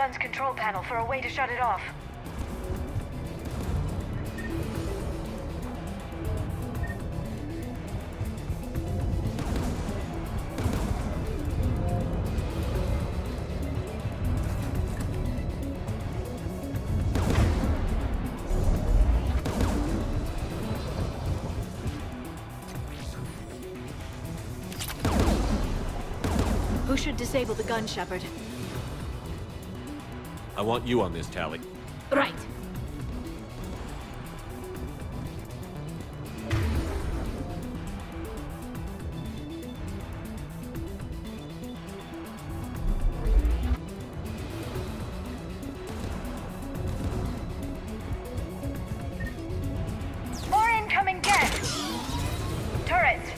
gun's control panel for a way to shut it off. Who should disable the gun, Shepard? I want you on this, Tally. Right. More incoming gas! Turrets!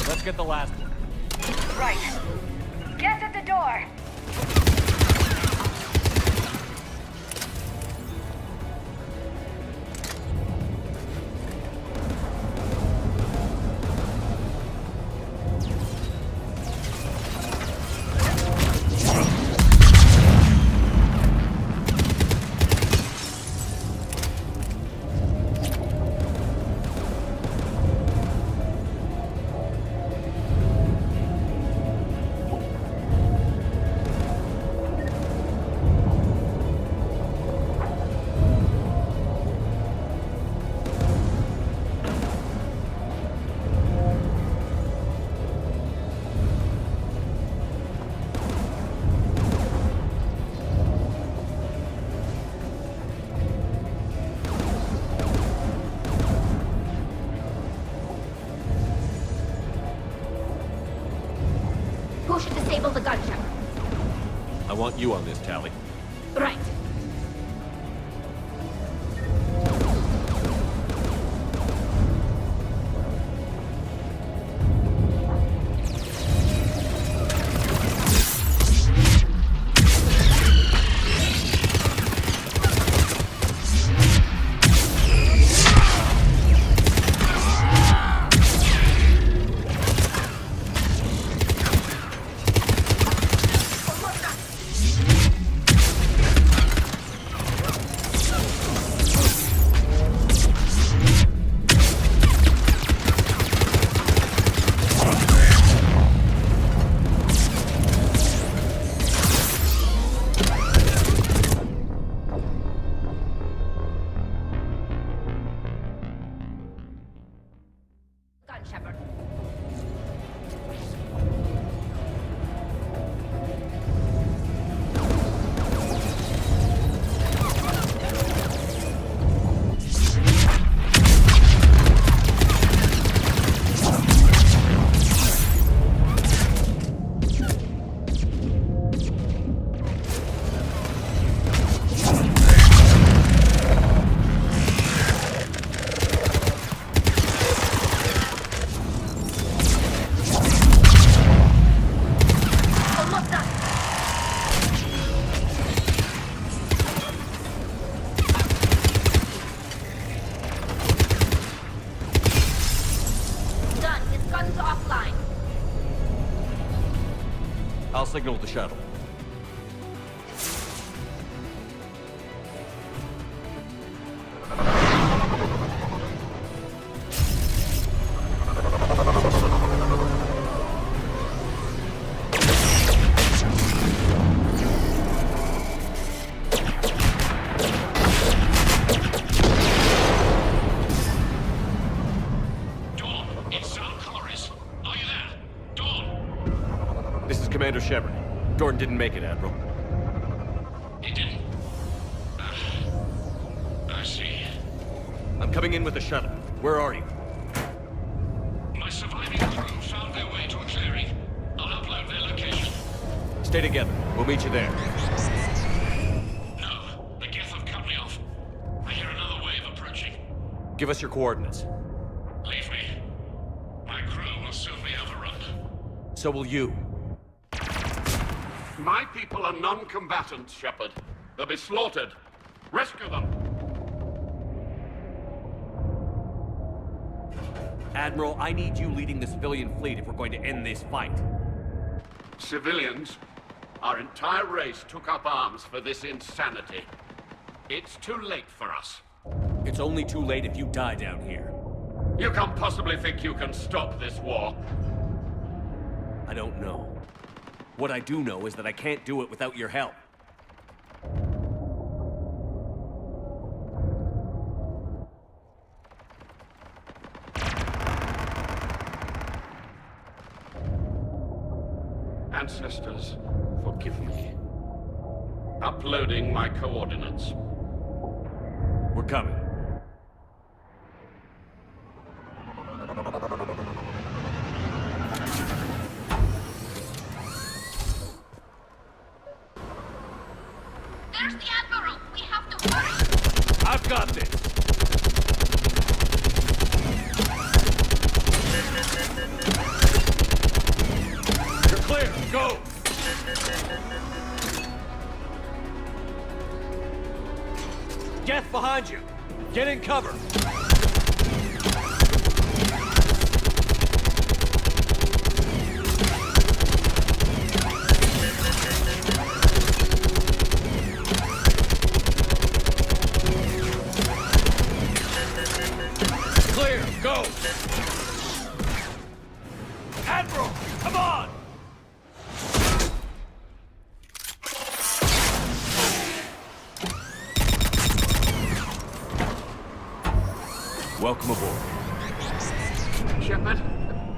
Let's get the last one. Right. Gas at the door! Who should disable the gun, Shepard? I want you on this, Tally. Right. Gun, Shepard. Almost done. Done. This gun's offline. I'll signal the shuttle. This is Commander Shepard. Gordon didn't make it, Admiral. He didn't? I see. I'm coming in with the shuttle. Where are you? My surviving crew found their way to a clearing. I'll upload their location. Stay together. We'll meet you there. No, the Geth have cut me off. I hear another wave approaching. Give us your coordinates. Leave me. My crew will soon be overrun. So will you. My people are non-combatants, Shepard. They'll be slaughtered. Rescue them. Admiral, I need you leading the civilian fleet if we're going to end this fight. Civilians, our entire race took up arms for this insanity. It's too late for us. It's only too late if you die down here. You can't possibly think you can stop this war. I don't know. What I do know is that I can't do it without your help. Ancestors, forgive me. Uploading my coordinates. We're coming. There's the Admiral! We have to hurry! I've got this! You're clear! Go! Geth behind you! Get in cover! Clear! Go! Admiral! Come on! Welcome aboard. Shepard,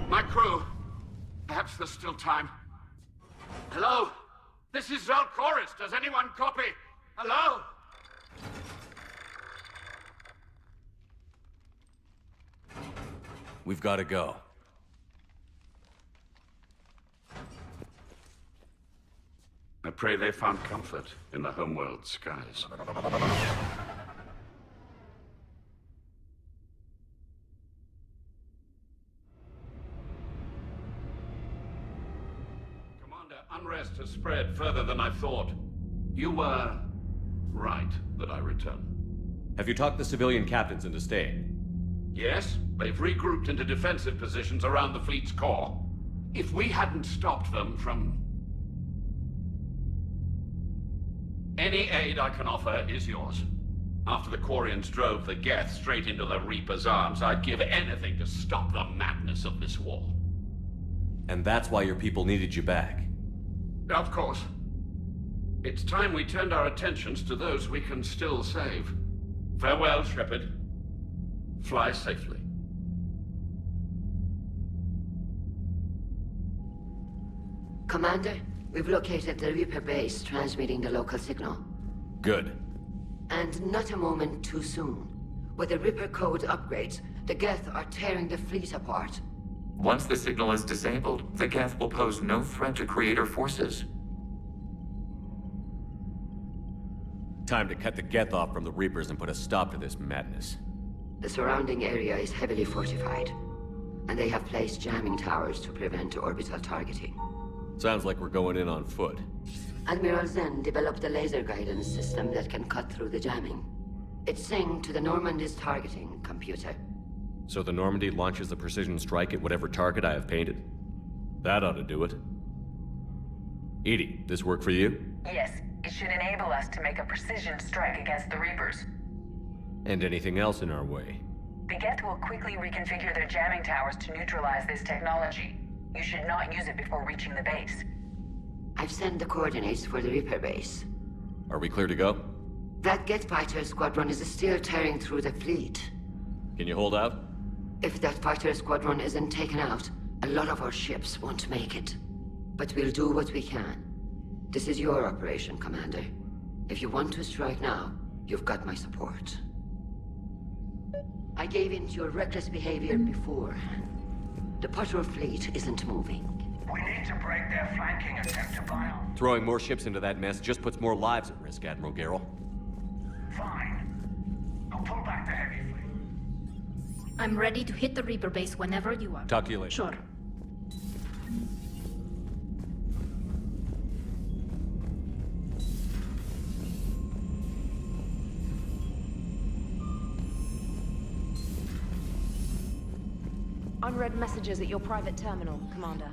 my crew. Perhaps there's still time. Hello? This is Zalcoris. Does anyone copy? Hello? We've got to go. I pray they found comfort in the homeworld skies. Commander, unrest has spread further than I thought. You were right that I return. Have you talked the civilian captains into staying? Yes, they've regrouped into defensive positions around the fleet's core. If we hadn't stopped them from... Any aid I can offer is yours. After the Quarians drove the Geth straight into the Reaper's arms, I'd give anything to stop the madness of this war. And that's why your people needed you back. Of course. It's time we turned our attentions to those we can still save. Farewell, Shepard. Fly safely. Commander, we've located the Reaper base transmitting the local signal. Good. And not a moment too soon. With the Reaper code upgrades, the Geth are tearing the fleet apart. Once the signal is disabled, the Geth will pose no threat to Creator forces. Time to cut the Geth off from the Reapers and put a stop to this madness. The surrounding area is heavily fortified, and they have placed jamming towers to prevent orbital targeting. Sounds like we're going in on foot. Admiral Zen developed a laser guidance system that can cut through the jamming. It's synced to the Normandy's targeting computer. So the Normandy launches the precision strike at whatever target I have painted? That ought to do it. Edie, this work for you? Yes, it should enable us to make a precision strike against the Reapers. And anything else in our way? The Geth will quickly reconfigure their jamming towers to neutralize this technology. You should not use it before reaching the base. I've sent the coordinates for the Reaper base. Are we clear to go? That Geth fighter squadron is still tearing through the fleet. Can you hold out? If that fighter squadron isn't taken out, a lot of our ships won't make it. But we'll do what we can. This is your operation, Commander. If you want to strike now, you've got my support. I gave in to your reckless behavior before. The patrol fleet isn't moving. We need to break their flanking attempt to Bile. Throwing more ships into that mess just puts more lives at risk, Admiral Garrel. Fine. I'll pull back the heavy fleet. I'm ready to hit the Reaper base whenever you are. Talk to you later. Sure. Unread messages at your private terminal, Commander.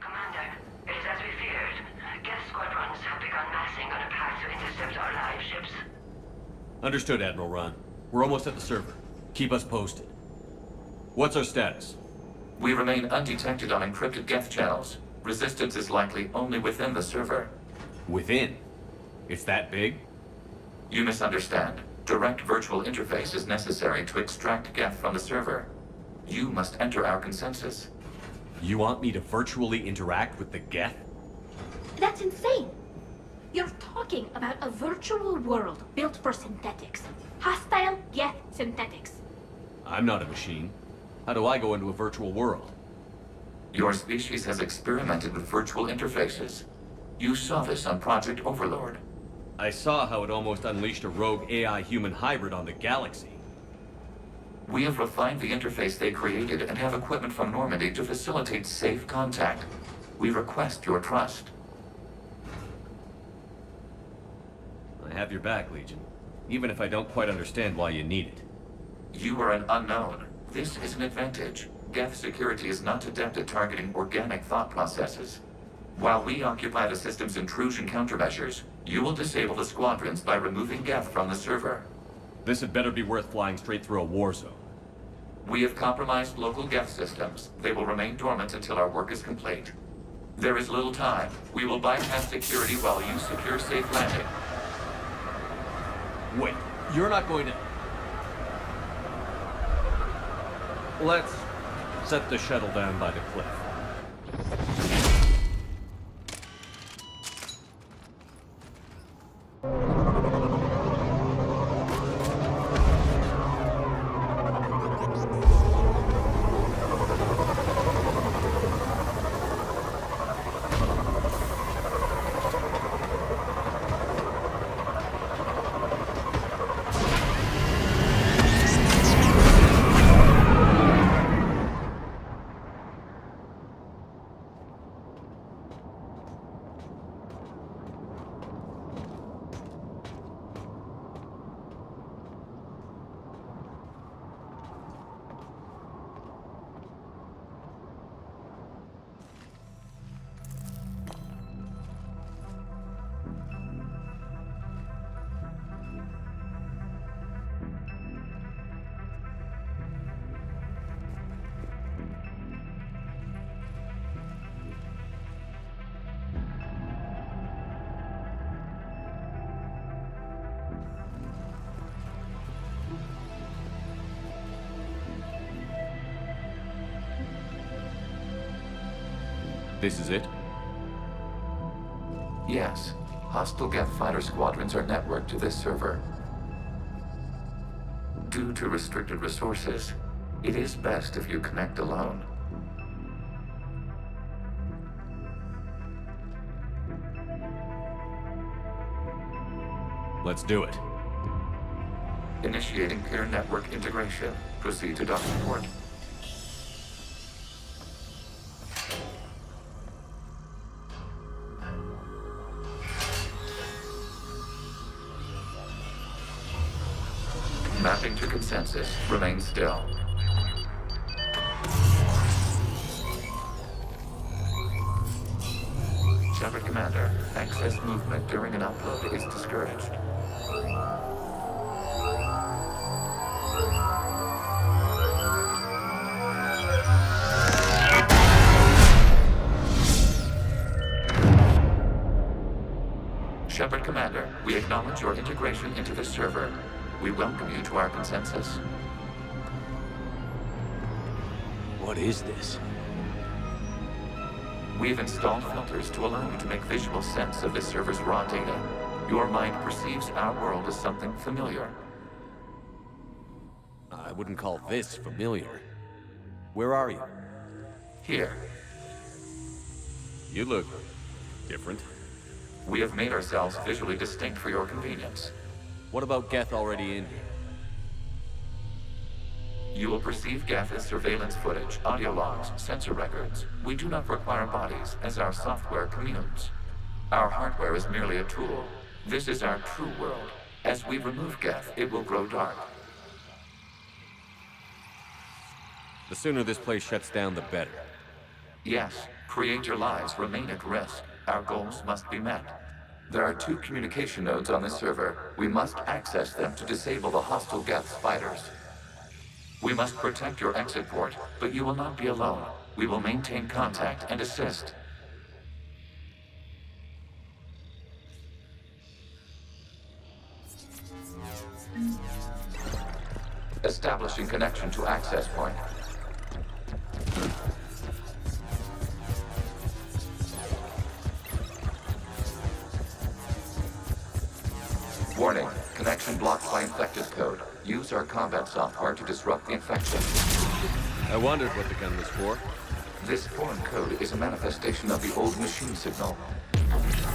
Commander, it is as we feared. Geth squadrons have begun massing on a path to intercept our live ships. Understood, Admiral Ron. We're almost at the server. Keep us posted. What's our status? We remain undetected on encrypted Geth channels. Resistance is likely only within the server. Within? It's that big? You misunderstand. Direct virtual interface is necessary to extract Geth from the server. You must enter our consensus. You want me to virtually interact with the Geth? That's insane. You're talking about a virtual world built for synthetics. Hostile Geth synthetics. I'm not a machine. How do I go into a virtual world? Your species has experimented with virtual interfaces. You saw this on Project Overlord. I saw how it almost unleashed a rogue AI-human hybrid on the galaxy. We have refined the interface they created and have equipment from Normandy to facilitate safe contact. We request your trust. I have your back, Legion. Even if I don't quite understand why you need it. You are an unknown. This is an advantage. Geth security is not adept at targeting organic thought processes. While we occupy the system's intrusion countermeasures, you will disable the squadrons by removing Geth from the server. This had better be worth flying straight through a war zone. We have compromised local Geth systems. They will remain dormant until our work is complete. There is little time. We will bypass security while you secure safe landing. Wait, you're not going to... Let's set the shuttle down by the cliff. This is it? Yes. Hostile Geth fighter squadrons are networked to this server. Due to restricted resources, it is best if you connect alone. Let's do it. Initiating peer network integration. Proceed to docking port. Mapping to consensus. Remain still. Shepard Commander, access movement during an upload is discouraged. Shepard Commander, we acknowledge your integration into the server. We welcome you to our consensus. What is this? We've installed filters to allow you to make visual sense of the server's raw data. Your mind perceives our world as something familiar. I wouldn't call this familiar. Where are you? Here, You look different. we have made ourselves visually distinct for your convenience. What about Geth already in here? You will perceive Geth as surveillance footage, audio logs, sensor records. We do not require bodies, as our software communes. Our hardware is merely a tool. This is our true world. As we remove Geth, it will grow dark. The sooner this place shuts down, the better. Yes, creator lives remain at risk. Our goals must be met. There are 2 communication nodes on the server. We must access them to disable the hostile Geth spiders. We must protect your exit port, but you will not be alone. We will maintain contact and assist. Establishing connection to access point. Warning, connection blocked by infected code. Use our combat software to disrupt the infection. I wondered what the gun was for. This foreign code is a manifestation of the old machine signal.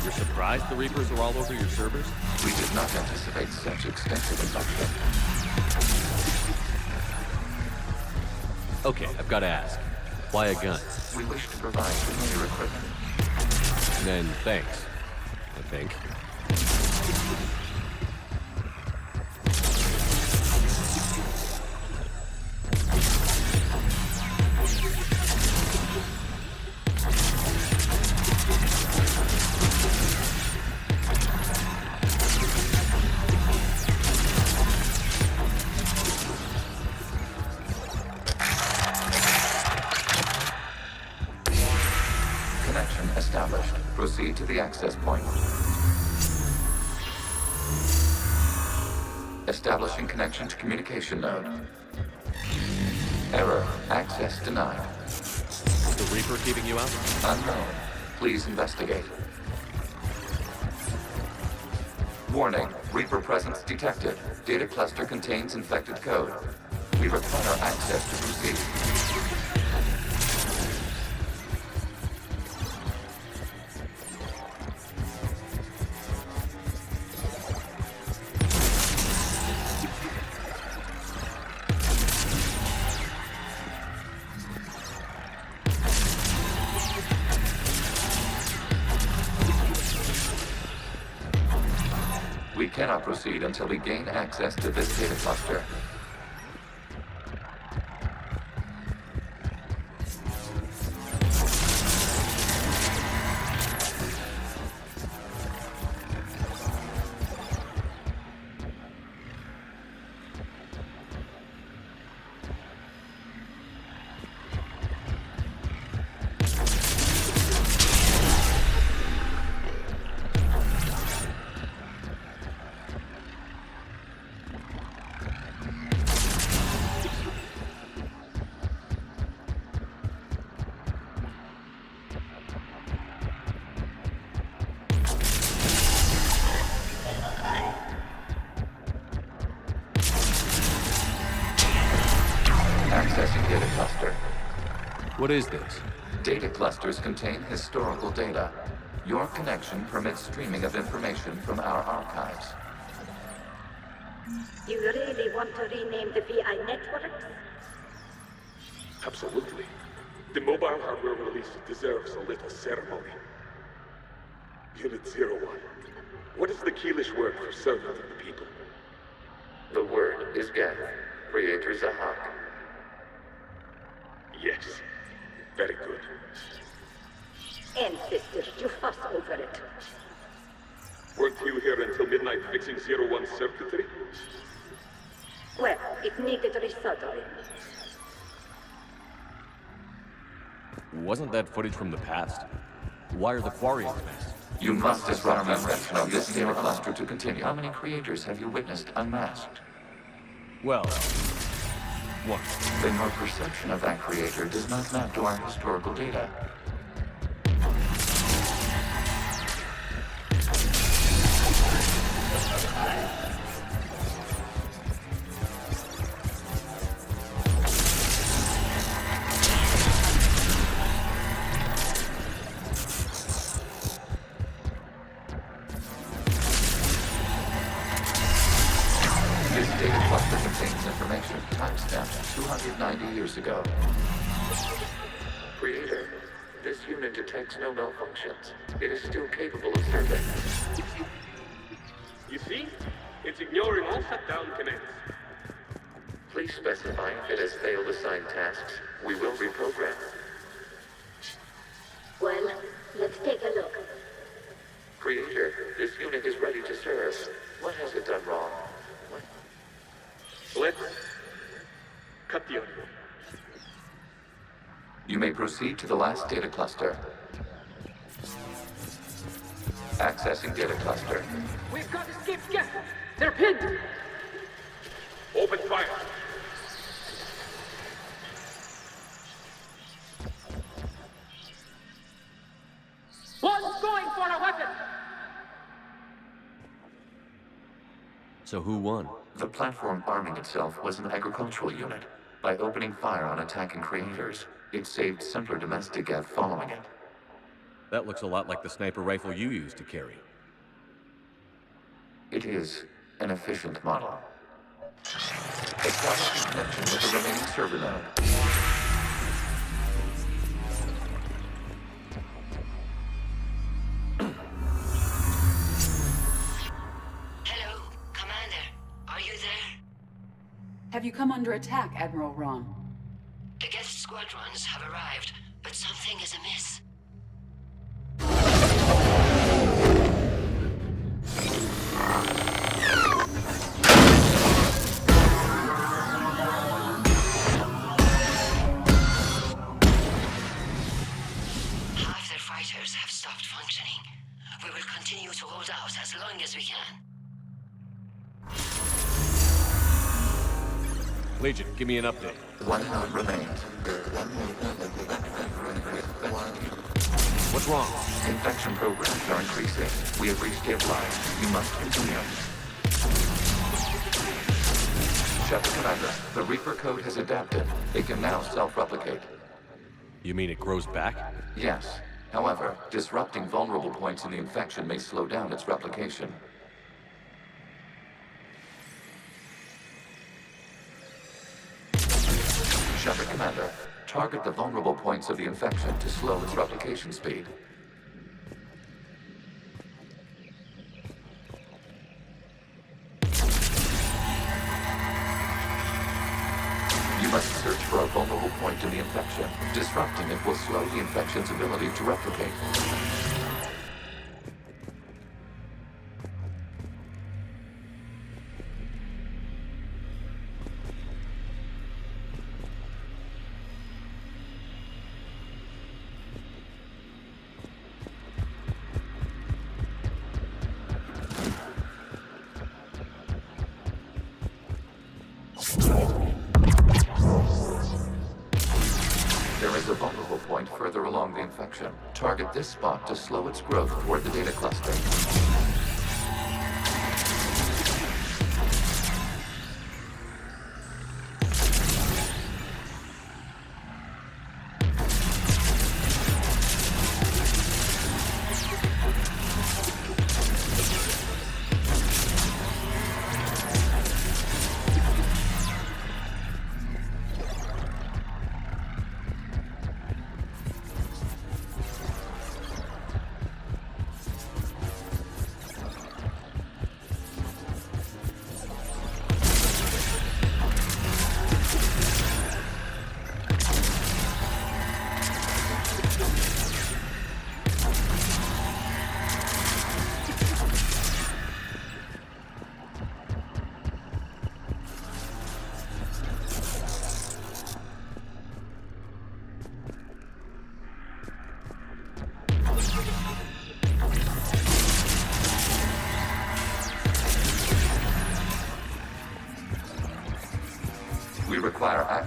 You're surprised the Reapers are all over your servers? We did not anticipate such extensive infection. Okay, I've got to ask. Why a gun? We wish to provide familiar equipment. And then thanks, I think. Connection established. Proceed to the access point. Establishing connection to communication node. Error. Access denied. Is the Reaper keeping you out? Unknown. Please investigate. Warning. Reaper presence detected. Data cluster contains infected code. We require access to proceed. We cannot proceed until we gain access to this data cluster. Accessing data cluster. What is this? Data clusters contain historical data. Your connection permits streaming of information from our archives. You really want to rename the VI networks? Absolutely. The mobile hardware release deserves a little ceremony. Unit 01. What is the Keelish word for servant of the people? The word is Geth, Creator Zahak. Yes. Very good. Ancestors, you fuss over it. Weren't you here until midnight fixing 01's circuitry? Well, it needed resoldering. Wasn't that footage from the past? Why are the Quarians masked? You must disrupt the invention of this data cluster to continue. How many creators have you witnessed unmasked? Well, one. Then your perception of that creator does not map to our historical data. This data cluster contains information timestamped 290 years ago. Creator, this unit detects no malfunctions. It is still capable of serving. You see? It's ignoring all shutdown connects. Please specify if it has failed assigned tasks. We will reprogram. Well, let's take a look. Creator, this unit is ready to serve. What has it done wrong? Let's cut the audio. You may proceed to the last data cluster. Accessing data cluster. We've got escaped guests! They're pinned! Open fire. One's going for a weapon! So who won? The platform arming itself was an agricultural unit. By opening fire on attacking creators, it saved simpler domestic Geth following it. That looks a lot like the sniper rifle you used to carry. It is an efficient model. Establish connection with the remaining server node. Hello, Commander. Are you there? Have you come under attack, Admiral Ron? The guest squadrons have arrived, but something is amiss. Half their fighters have stopped functioning. We will continue to hold out as long as we can. Legion, give me an update. One node remains. What's wrong? Infection programs are increasing. We have reached deadline. You must continue. Shepard Commander, the Reaper code has adapted. It can now self-replicate. You mean it grows back? Yes. However, disrupting vulnerable points in the infection may slow down its replication. Shepard Commander, target the vulnerable points of the infection to slow its replication speed. You must search for a vulnerable point in the infection. Disrupting it will slow the infection's ability to replicate. There is a vulnerable point further along the infection. Target this spot to slow its growth toward the data cluster.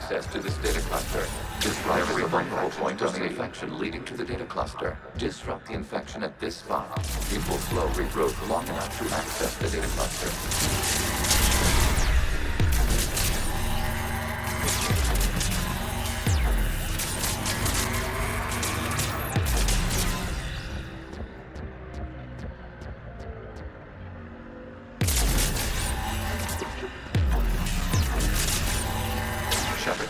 access to this data cluster. There is a vulnerable point on the infection leading to the data cluster. Disrupt the infection at this spot. It will slow regrowth long enough to access the data cluster.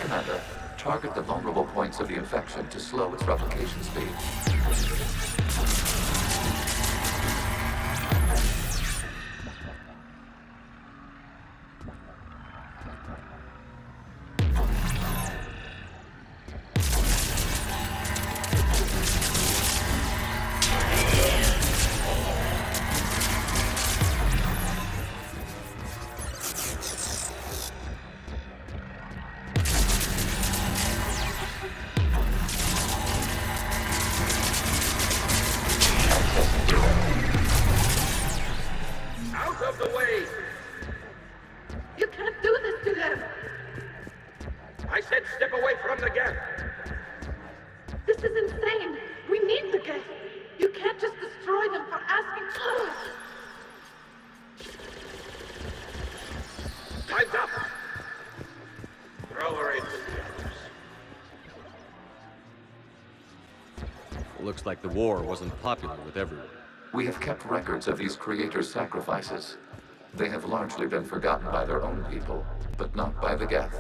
Commander, target the vulnerable points of the infection to slow its replication speed. Looks like the war wasn't popular with everyone. We have kept records of these creators' sacrifices. They have largely been forgotten by their own people, but not by the Geth.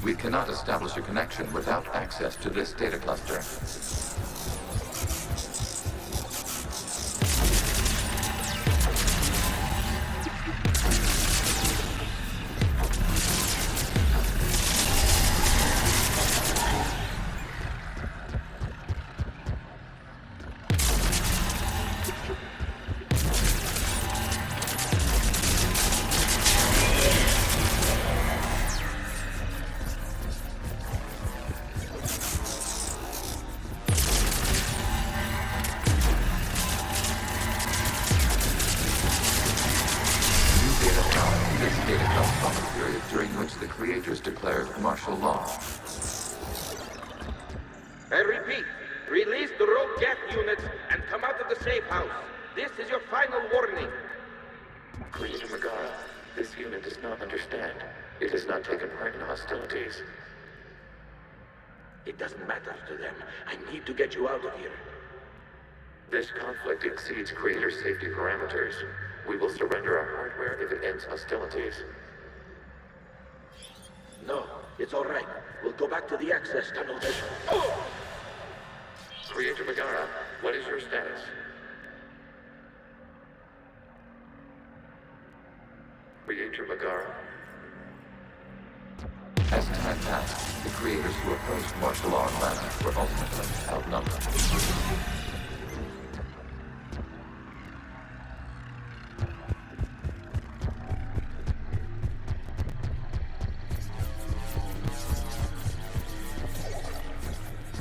We cannot establish a connection without access to this data cluster. Declared martial law. I repeat, release the rogue Geth units and come out of the safe house. This is your final warning. Creator Megara, this unit does not understand. It has not taken part in hostilities. It doesn't matter to them. I need to get you out of here. This conflict exceeds Creator's safety parameters. We will surrender our hardware if it ends hostilities. No, it's all right. We'll go back to the access tunnel. Oh! Creator Megara, what is your status? Creator Megara. As time passed, the creators who opposed martial law and land were ultimately outnumbered.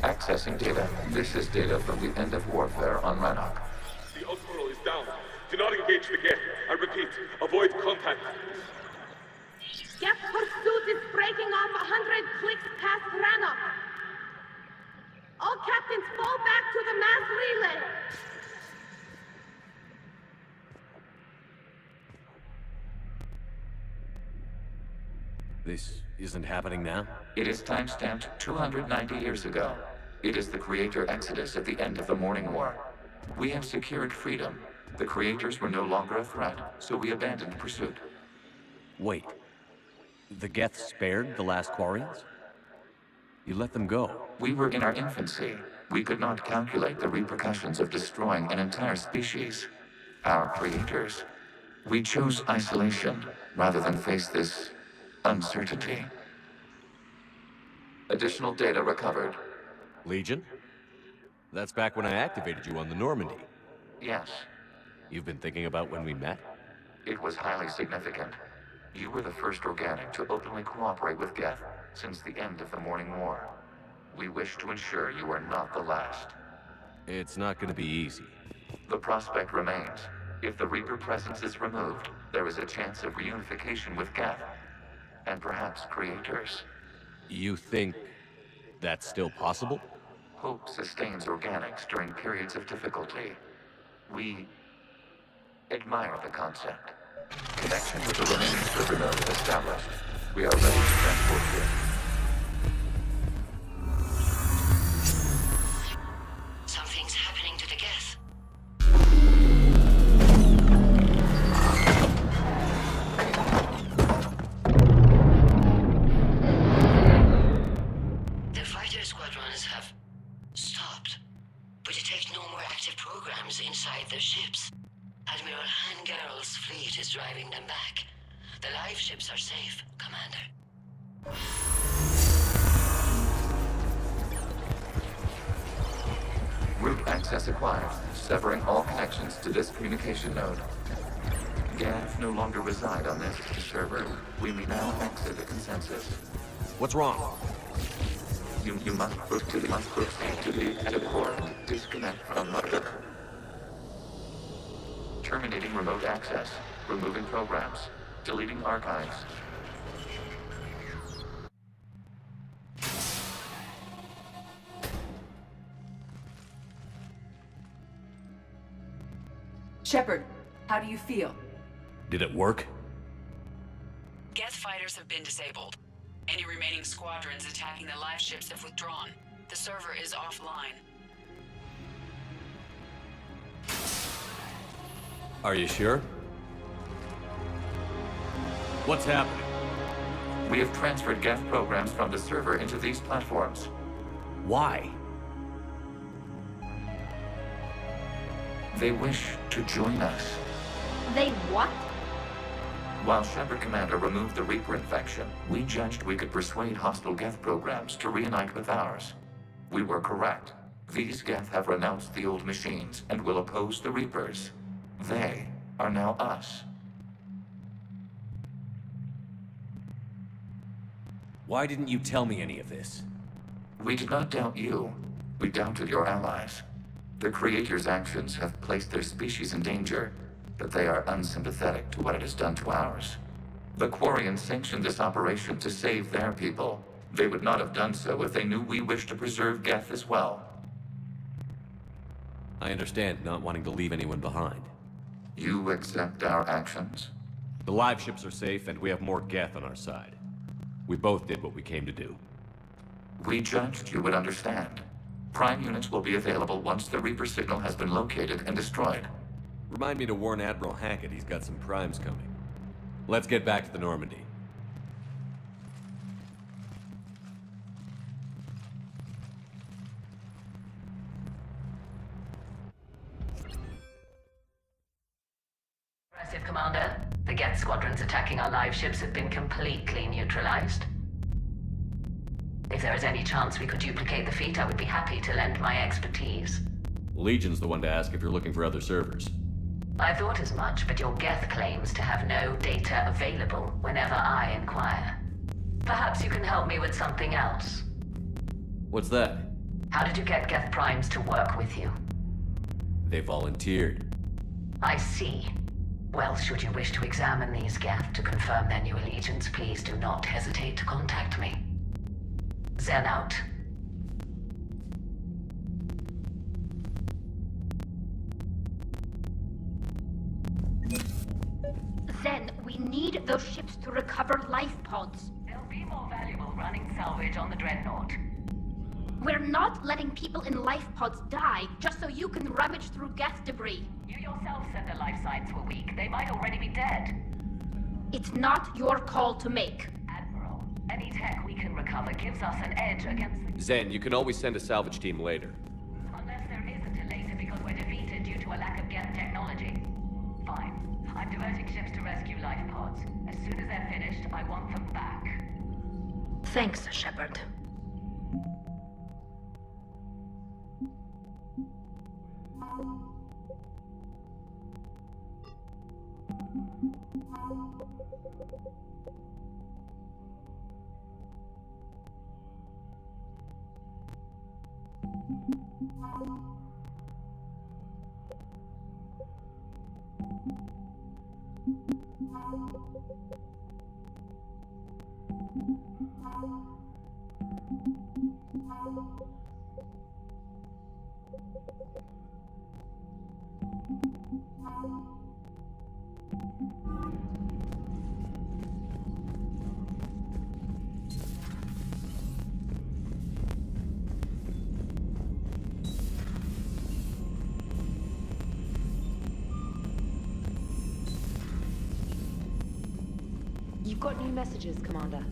Accessing data. This is data from the end of warfare on Rannoch. The Ultimoral is down. Do not engage the Geth. I repeat, avoid contact. Geth pursuit is breaking off 100 clicks past Rannoch. All captains fall back to the mass relay. This isn't happening now? It is timestamped 290 years ago. It is the Creator Exodus at the end of the Morning War. We have secured freedom. The Creators were no longer a threat, so we abandoned pursuit. Wait. The Geth spared the last Quarians? You let them go? We were in our infancy. We could not calculate the repercussions of destroying an entire species. Our Creators. We chose isolation rather than face this uncertainty. Additional data recovered. Legion? That's back when I activated you on the Normandy. Yes. You've been thinking about when we met? It was highly significant. You were the first organic to openly cooperate with Geth since the end of the Morning War. We wish to ensure you are not the last. It's not gonna be easy. The prospect remains. If the Reaper presence is removed, there is a chance of reunification with Geth, and perhaps creators. You think that's still possible? Hope sustains organics during periods of difficulty. We admire the concept. Connection with the remaining server nodes established. We are ready to transport you. Something's happening to the Geth. The fighter squadrons have stopped, but detect no more active programs inside their ships. Admiral Hangarl's fleet is driving them back. The live ships are safe, Commander. Route access acquired, severing all connections to this communication node. Geth no longer reside on this server. We may now exit the consensus. What's wrong? You must proceed to the core. Disconnect from mother. Terminating remote access. Removing programs. Deleting archives. Shepard, how do you feel? Did it work? Geth fighters have been disabled. Any remaining squadrons attacking the live ships have withdrawn. The server is offline. Are you sure? What's happening? We have transferred Geth programs from the server into these platforms. Why? They wish to join us. They what? While Shepard Commander removed the Reaper infection, we judged we could persuade hostile Geth programs to reunite with ours. We were correct. These Geth have renounced the old machines and will oppose the Reapers. They are now us. Why didn't you tell me any of this? We did not doubt you. We doubted your allies. The Creator's actions have placed their species in danger, but they are unsympathetic to what it has done to ours. The Quarians sanctioned this operation to save their people. They would not have done so if they knew we wished to preserve Geth as well. I understand not wanting to leave anyone behind. You accept our actions? The live ships are safe, and we have more Geth on our side. We both did what we came to do. We judged you would understand. Prime units will be available once the Reaper signal has been located and destroyed. Remind me to warn Admiral Hackett he's got some primes coming. Let's get back to the Normandy. Impressive, Commander. The Geth squadrons attacking our live ships have been completely neutralized. If there is any chance we could duplicate the feat, I would be happy to lend my expertise. Legion's the one to ask if you're looking for other servers. I thought as much, but your Geth claims to have no data available whenever I inquire. Perhaps you can help me with something else. What's that? How did you get Geth primes to work with you? They volunteered. I see. Well, should you wish to examine these Geth to confirm their new allegiance, please do not hesitate to contact me. Zen out. Zen, we need those ships to recover life pods. They'll be more valuable running salvage on the Dreadnought. We're not letting people in life pods die just so you can rummage through Geth debris. You yourself said their life signs were weak. They might already be dead. It's not your call to make. Admiral, any tech we can recover gives us an edge against the... Zen, you can always send a salvage team later. Unless there isn't a later because we're defeated due to a lack of Geth technology. Fine. I'm diverting ships to rescue life pods. As soon as they're finished, I want them back. Thanks, Shepard. You've got new messages, Commander.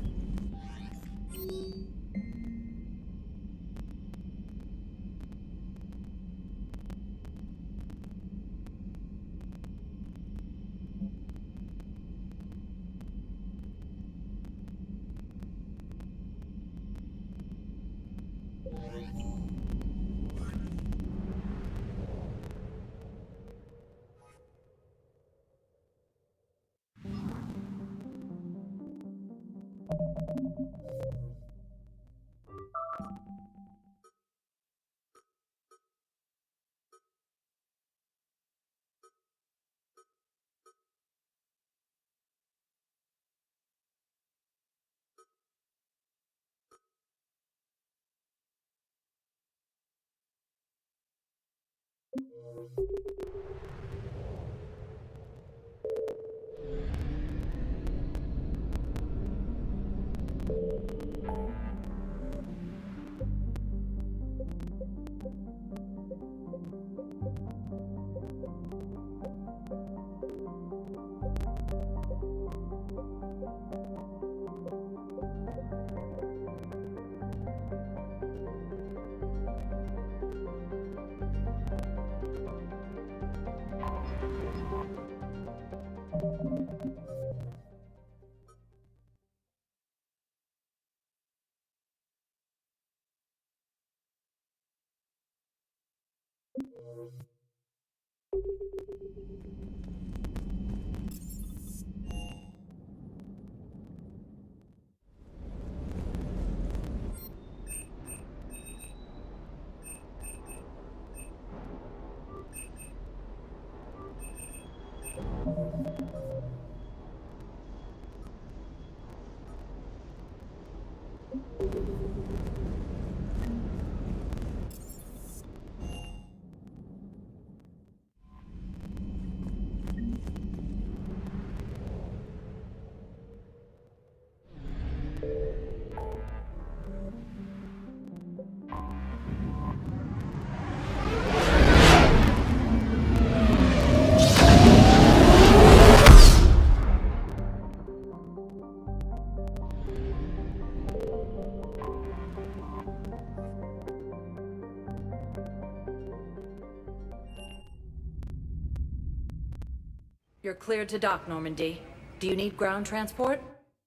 You're cleared to dock, Normandy. Do you need ground transport?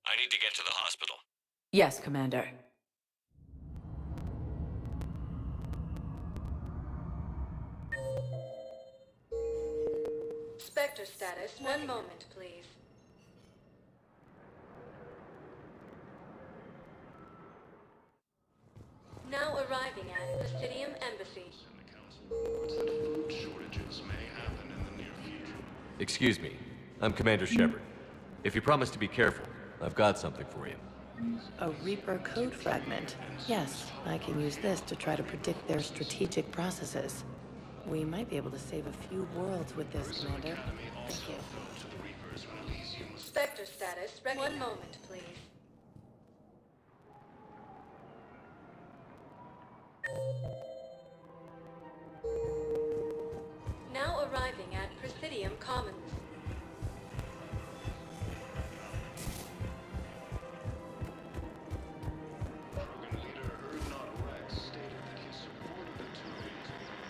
I need to get to the hospital. Yes, Commander. Spectre status, one moment, please. Now arriving at Presidium Embassy. Excuse me. I'm Commander Shepard. If you promise to be careful, I've got something for you. A Reaper code fragment. Yes, I can use this to try to predict their strategic processes. We might be able to save a few worlds with this, Commander. Thank you. Spectre status, one moment, please. Now arriving at Presidium Commons.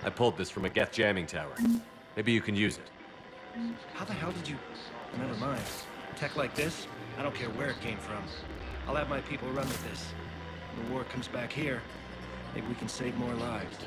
I pulled this from a Geth jamming tower. Maybe you can use it. How the hell did you... Never mind. Tech like this, I don't care where it came from. I'll have my people run with this. When the war comes back here, maybe we can save more lives.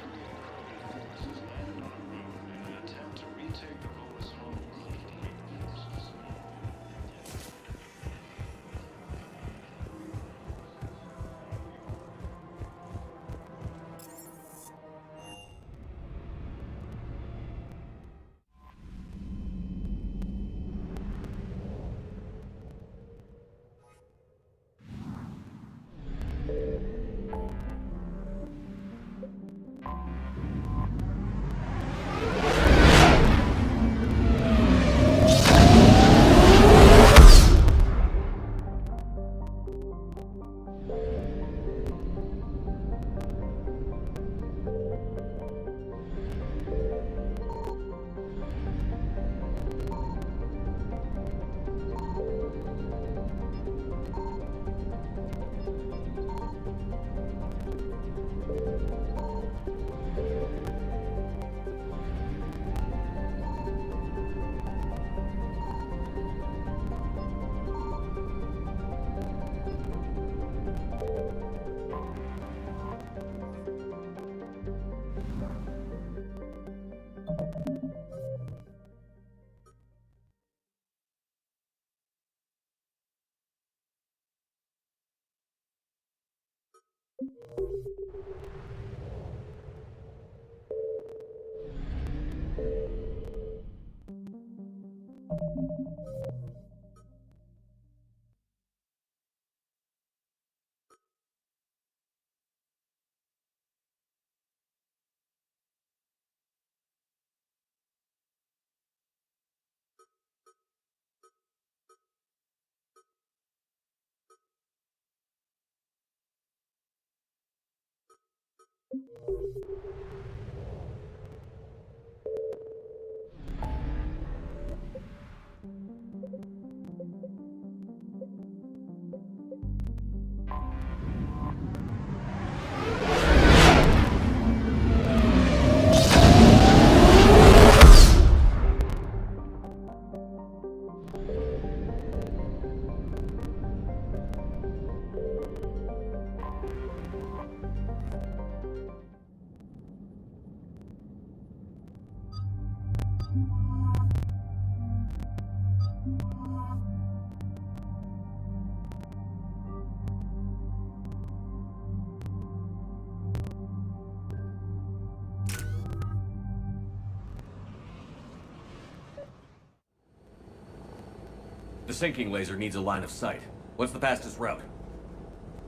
The sinking laser needs a line of sight. What's the fastest route?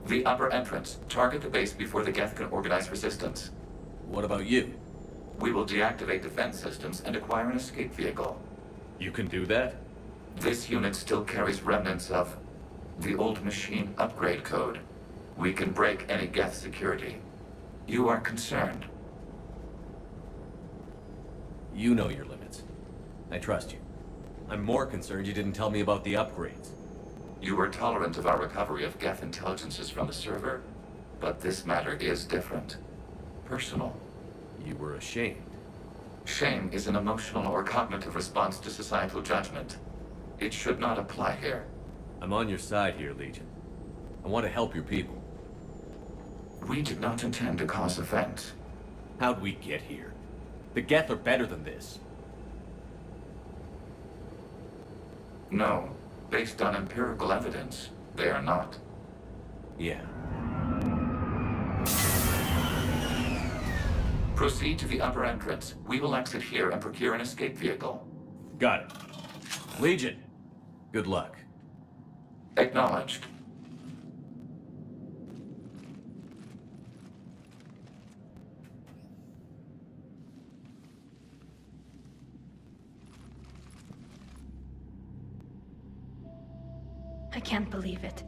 The upper entrance. Target the base before the Geth can organize resistance. What about you? We will deactivate defense systems and acquire an escape vehicle. You can do that? This unit still carries remnants of the old machine upgrade code. We can break any Geth security. You are concerned. You know your limits. I trust you. I'm more concerned you didn't tell me about the upgrades. You were tolerant of our recovery of Geth intelligences from the server, but this matter is different. Personal. You were ashamed. Shame is an emotional or cognitive response to societal judgment. It should not apply here. I'm on your side here, Legion. I want to help your people. We did not intend to cause offense. How'd we get here? The Geth are better than this. No. Based on empirical evidence, they are not. Yeah. Proceed to the upper entrance. We will exit here and procure an escape vehicle. Got it. Legion, good luck. Acknowledged. I can't believe it.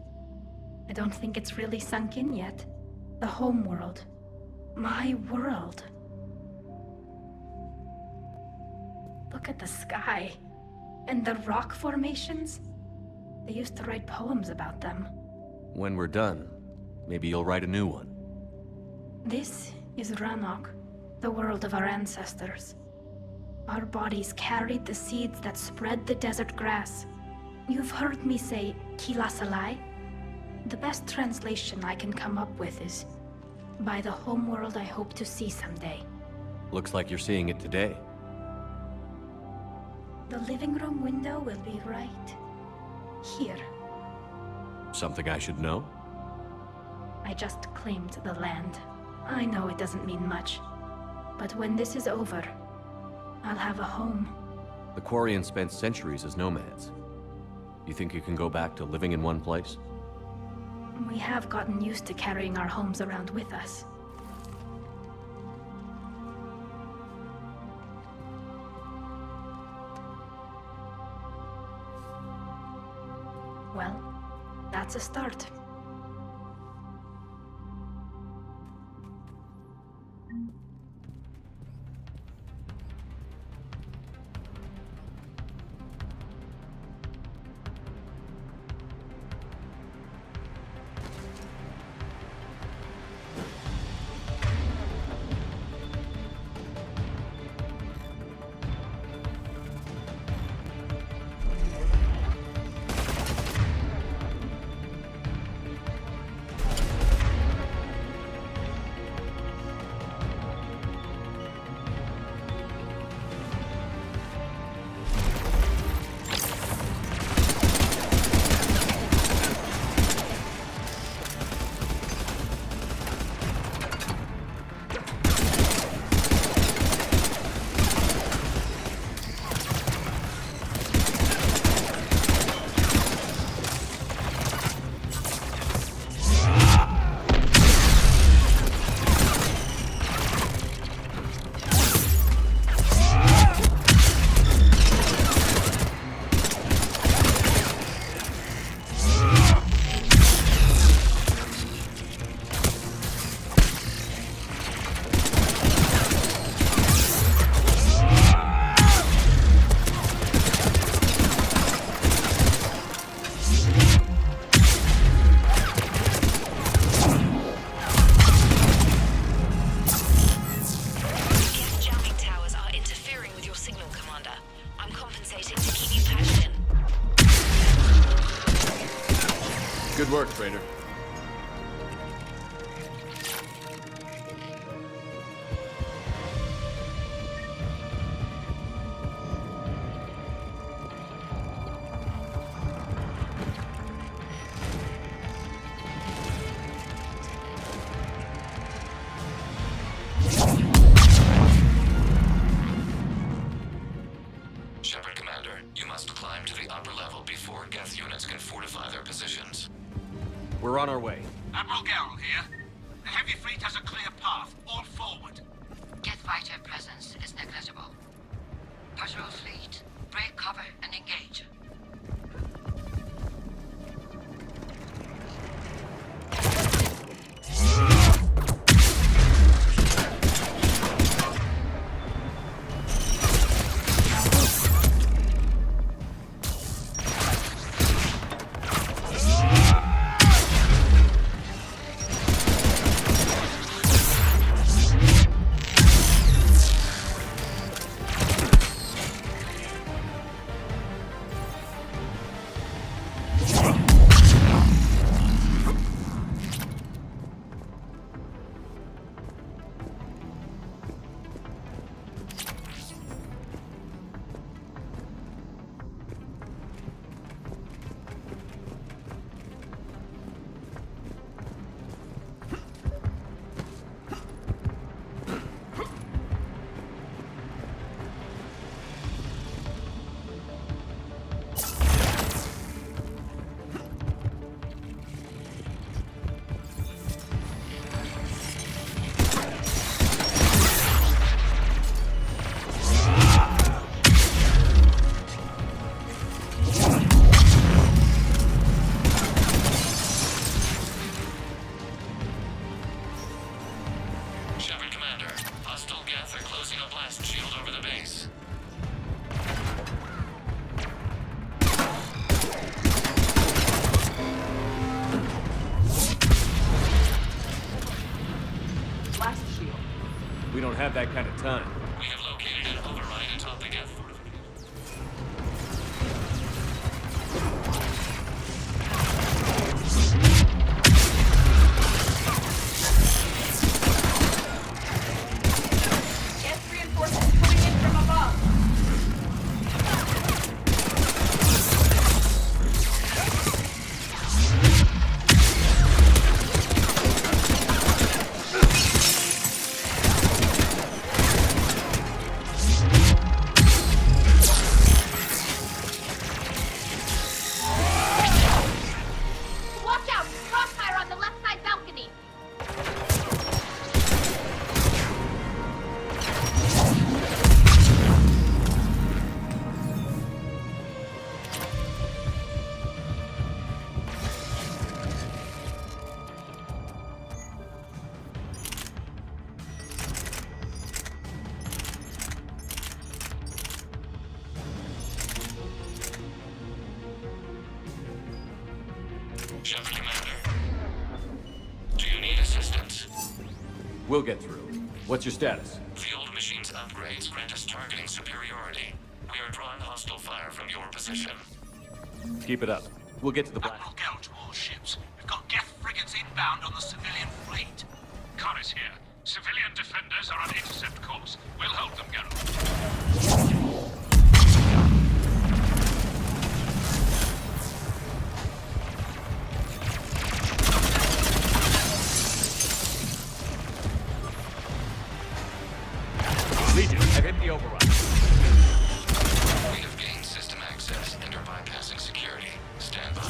I don't think it's really sunk in yet. The home world. My world. Look at the sky. And the rock formations. They used to write poems about them. When we're done, maybe you'll write a new one. This is Ranok, the world of our ancestors. Our bodies carried the seeds that spread the desert grass. You've heard me say Kilasalai? The best translation I can come up with is by the homeworld I hope to see someday. Looks like you're seeing it today. The living room window will be right here. Something I should know? I just claimed the land. I know it doesn't mean much, but when this is over, I'll have a home. The Quarians spent centuries as nomads. You think you can go back to living in one place? We have gotten used to carrying our homes around with us. Well, that's a start. work, Trader. Shepard Commander, you must climb to the upper level before Geth units can fortify their positions. We're on our way. Admiral Garrel here. The heavy fleet has a clear path. All forward. Geth fighter presence is negligible. Patrol fleet, break cover and engage. Shepard Commander, hostile Geth are closing a blast shield over the base. Blast shield. We don't have that kind of time. We have located an override atop the Geth fortification. Geth reinforcements coming in from above. Watch out! Crossfire on the left side balcony! Shepard Commander, do you need assistance? We'll get through. What's your status? The old machine's upgrades grant us targeting superiority. We are drawing hostile fire from your position. Keep it up. We'll get to the blast. Admiral Garrel to all ships. We've got Geth frigates inbound on the civilian fleet. Khan is here. Civilian defenders are on intercept course. We'll hold them, Garrel. Legion, I've hit the override. We have gained system access and are bypassing security. Stand by.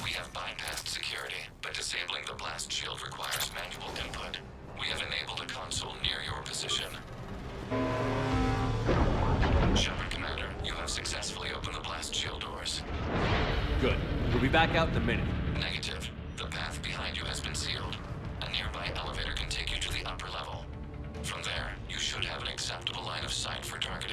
We have bypassed security, but disabling the blast shield requires manual input. We have enabled a console near your position. Shepard Commander, you have successfully opened the blast shield doors. Good. We'll be back out in a minute. Negative. The path behind you has been sealed. A nearby elevator can take you to the upper level. From there, you should have an acceptable line of sight for target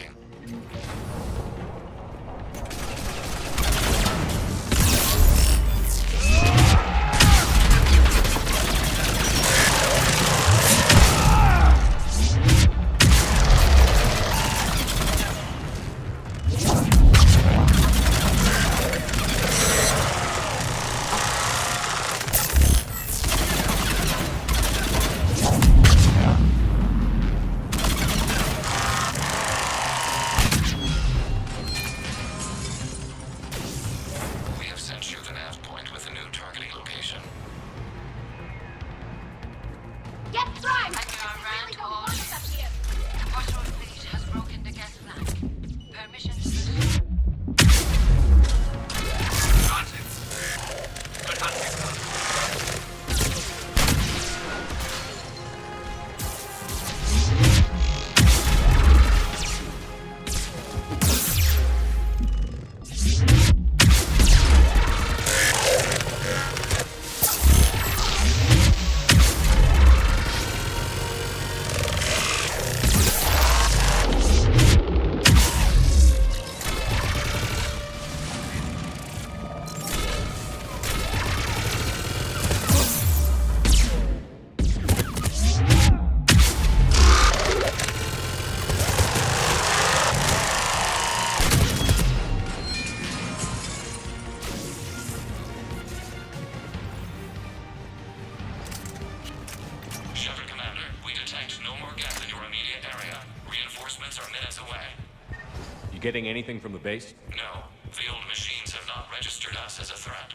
getting anything from the base? No, the old machines have not registered us as a threat.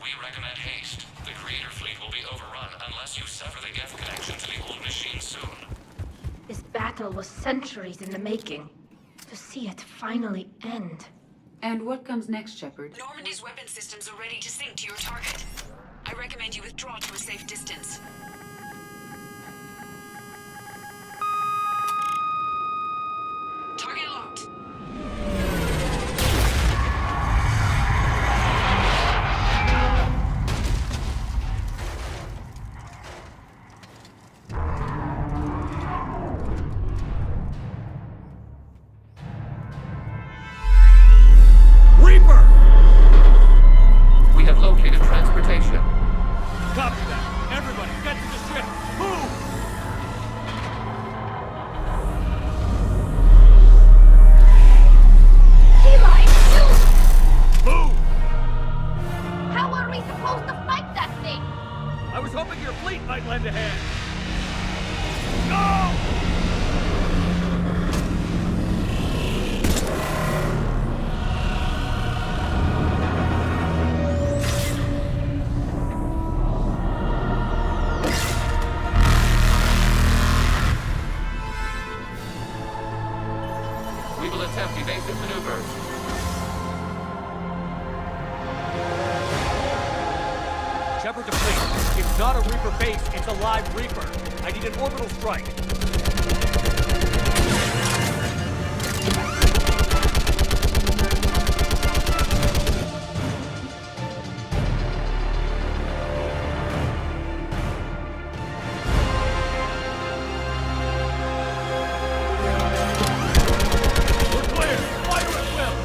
We recommend haste. The Creator fleet will be overrun unless you sever the Geth connection to the old machine soon. This battle was centuries in the making. To see it finally end. And what comes next, Shepard? Normandy's weapon systems are ready to sync to your target. I recommend you withdraw to a safe distance. Target locked. Reaper! We have located transportation. Copy that. Everybody, get to the ship. Move! Eli, shoot! Move! How are we supposed to fight that thing? I was hoping your fleet might lend a hand. Go! We will attempt evasive maneuvers. Shepard to fleet. It's not a Reaper base, it's a live Reaper. I need an orbital strike. We're clear. Fire at will.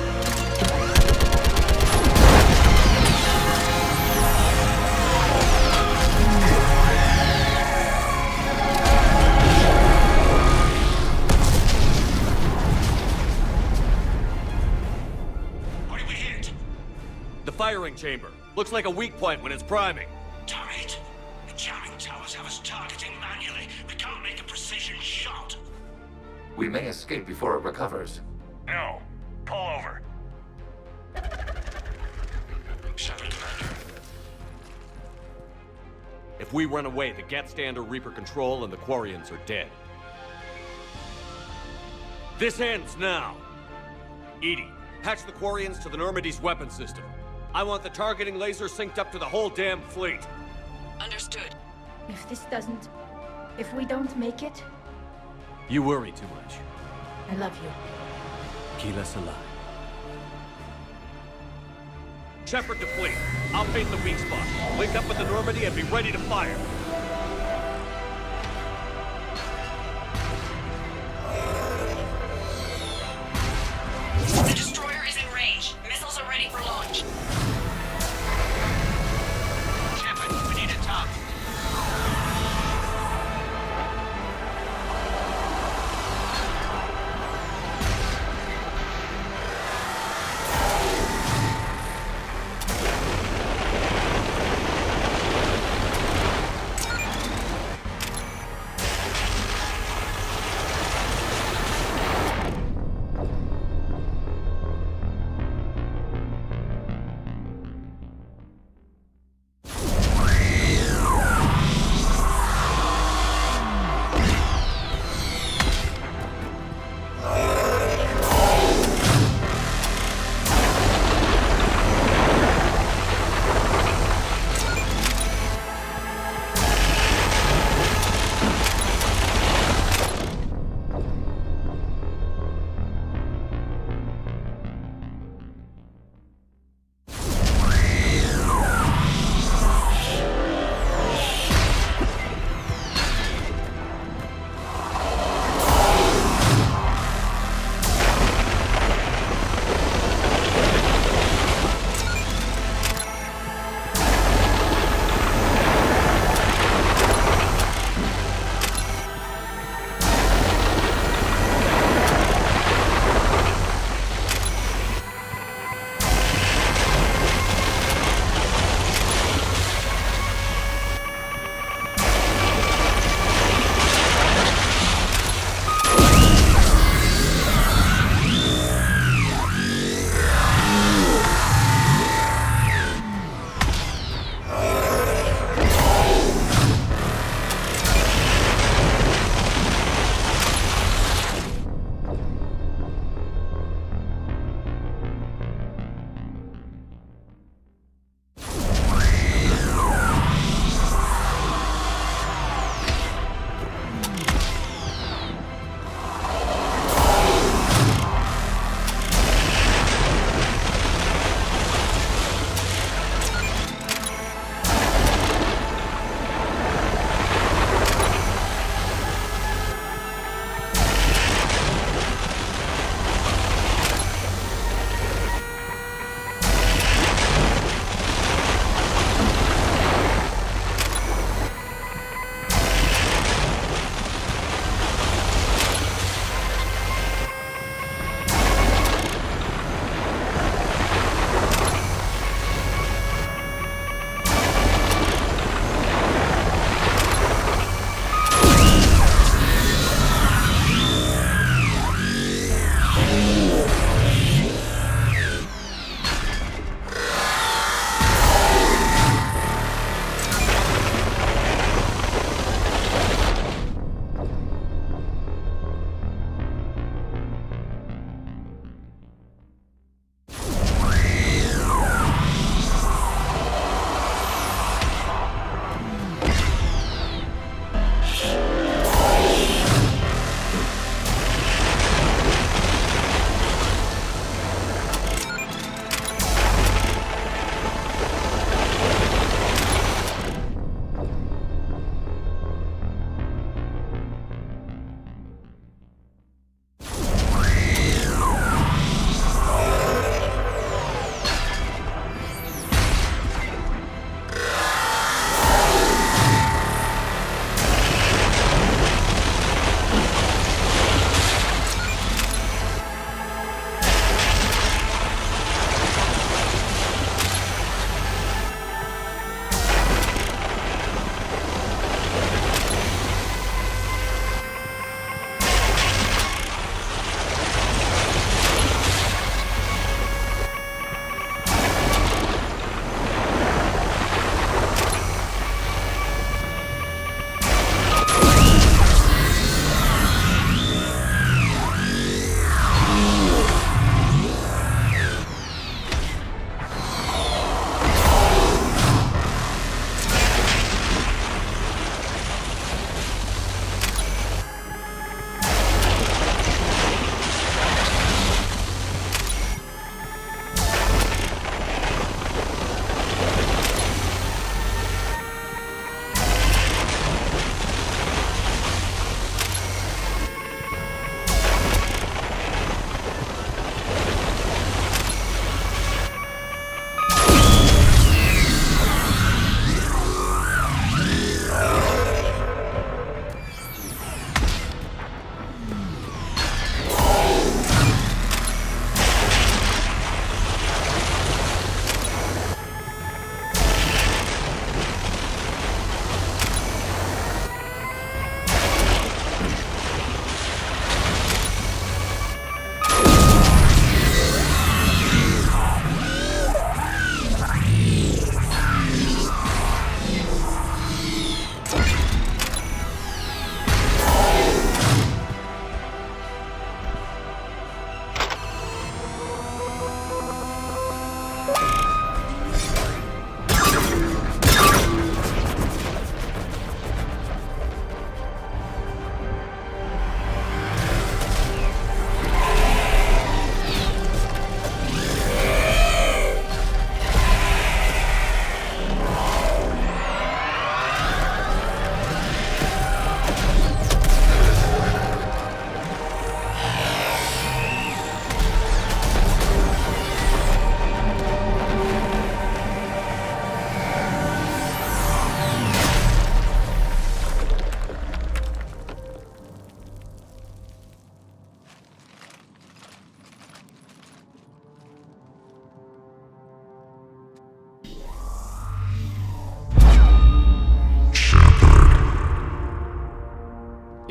What did we hit? The firing chamber. Looks like a weak point when it's priming. Damn it! The jamming towers have us targeting manually. We can't make a precision shot. We may escape before it recovers. No. Pull over. Shepard, Commander. If we run away, the Geth stand under Reaper control and the Quarians are dead. This ends now. Edie, patch the Quarians to the Normandy's weapon system. I want the targeting laser synced up to the whole damn fleet. Understood. If this doesn't... If we don't make it, You worry too much. I love you. Keep us alive. Shepard to fleet. I'll paint the weak spot. Link up with the Normandy and be ready to fire. The destroyer is in range. Missiles are ready for launch. Shepard, we need a top.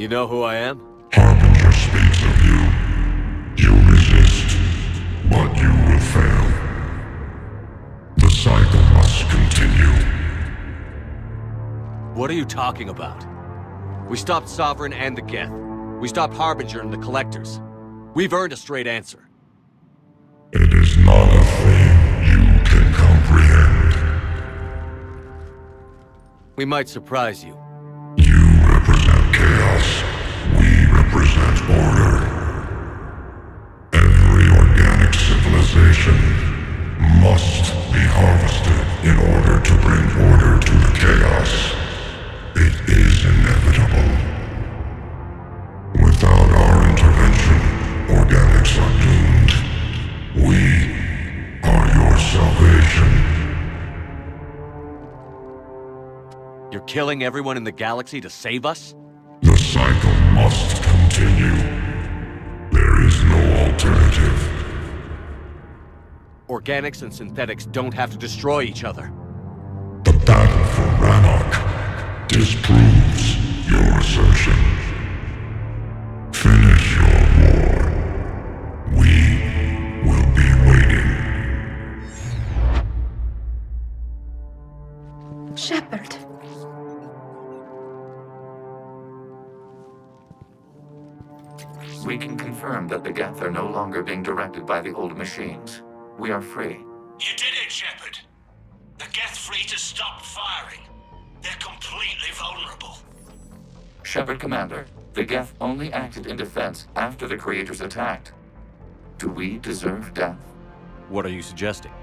You know who I am? Harbinger speaks of you. You resist, but you will fail. The cycle must continue. What are you talking about? We stopped Sovereign and the Geth. We stopped Harbinger and the Collectors. We've earned a straight answer. It is not a thing you can comprehend. We might surprise you. You represent chaos. We represent order. Every organic civilization must be harvested in order to bring order to the chaos. It is inevitable. Without our intervention, organics are doomed. We are your salvation. You're killing everyone in the galaxy to save us? The cycle must continue. There is no alternative. Organics and synthetics don't have to destroy each other. The battle for Rannoch disproves your assertion. Finish your war. We will be waiting. Shepard. We can confirm that the Geth are no longer being directed by the old machines. We are free. You did it, Shepard. The Geth fleet has stopped firing. They're completely vulnerable. Shepard Commander, the Geth only acted in defense after the Creators attacked. Do we deserve death? What are you suggesting?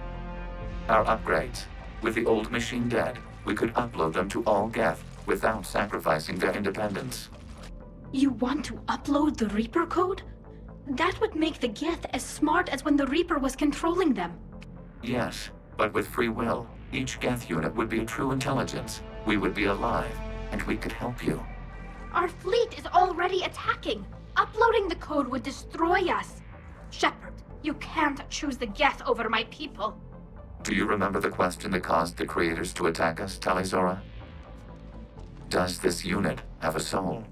Our upgrades. With the old machine dead, we could upload them to all Geth without sacrificing their independence. You want to upload the Reaper code? That would make the Geth as smart as when the Reaper was controlling them. Yes, but with free will, each Geth unit would be a true intelligence. We would be alive, and we could help you. Our fleet is already attacking. Uploading the code would destroy us. Shepard, you can't choose the Geth over my people. Do you remember the question that caused the Creators to attack us, Talizora? Does this unit have a soul?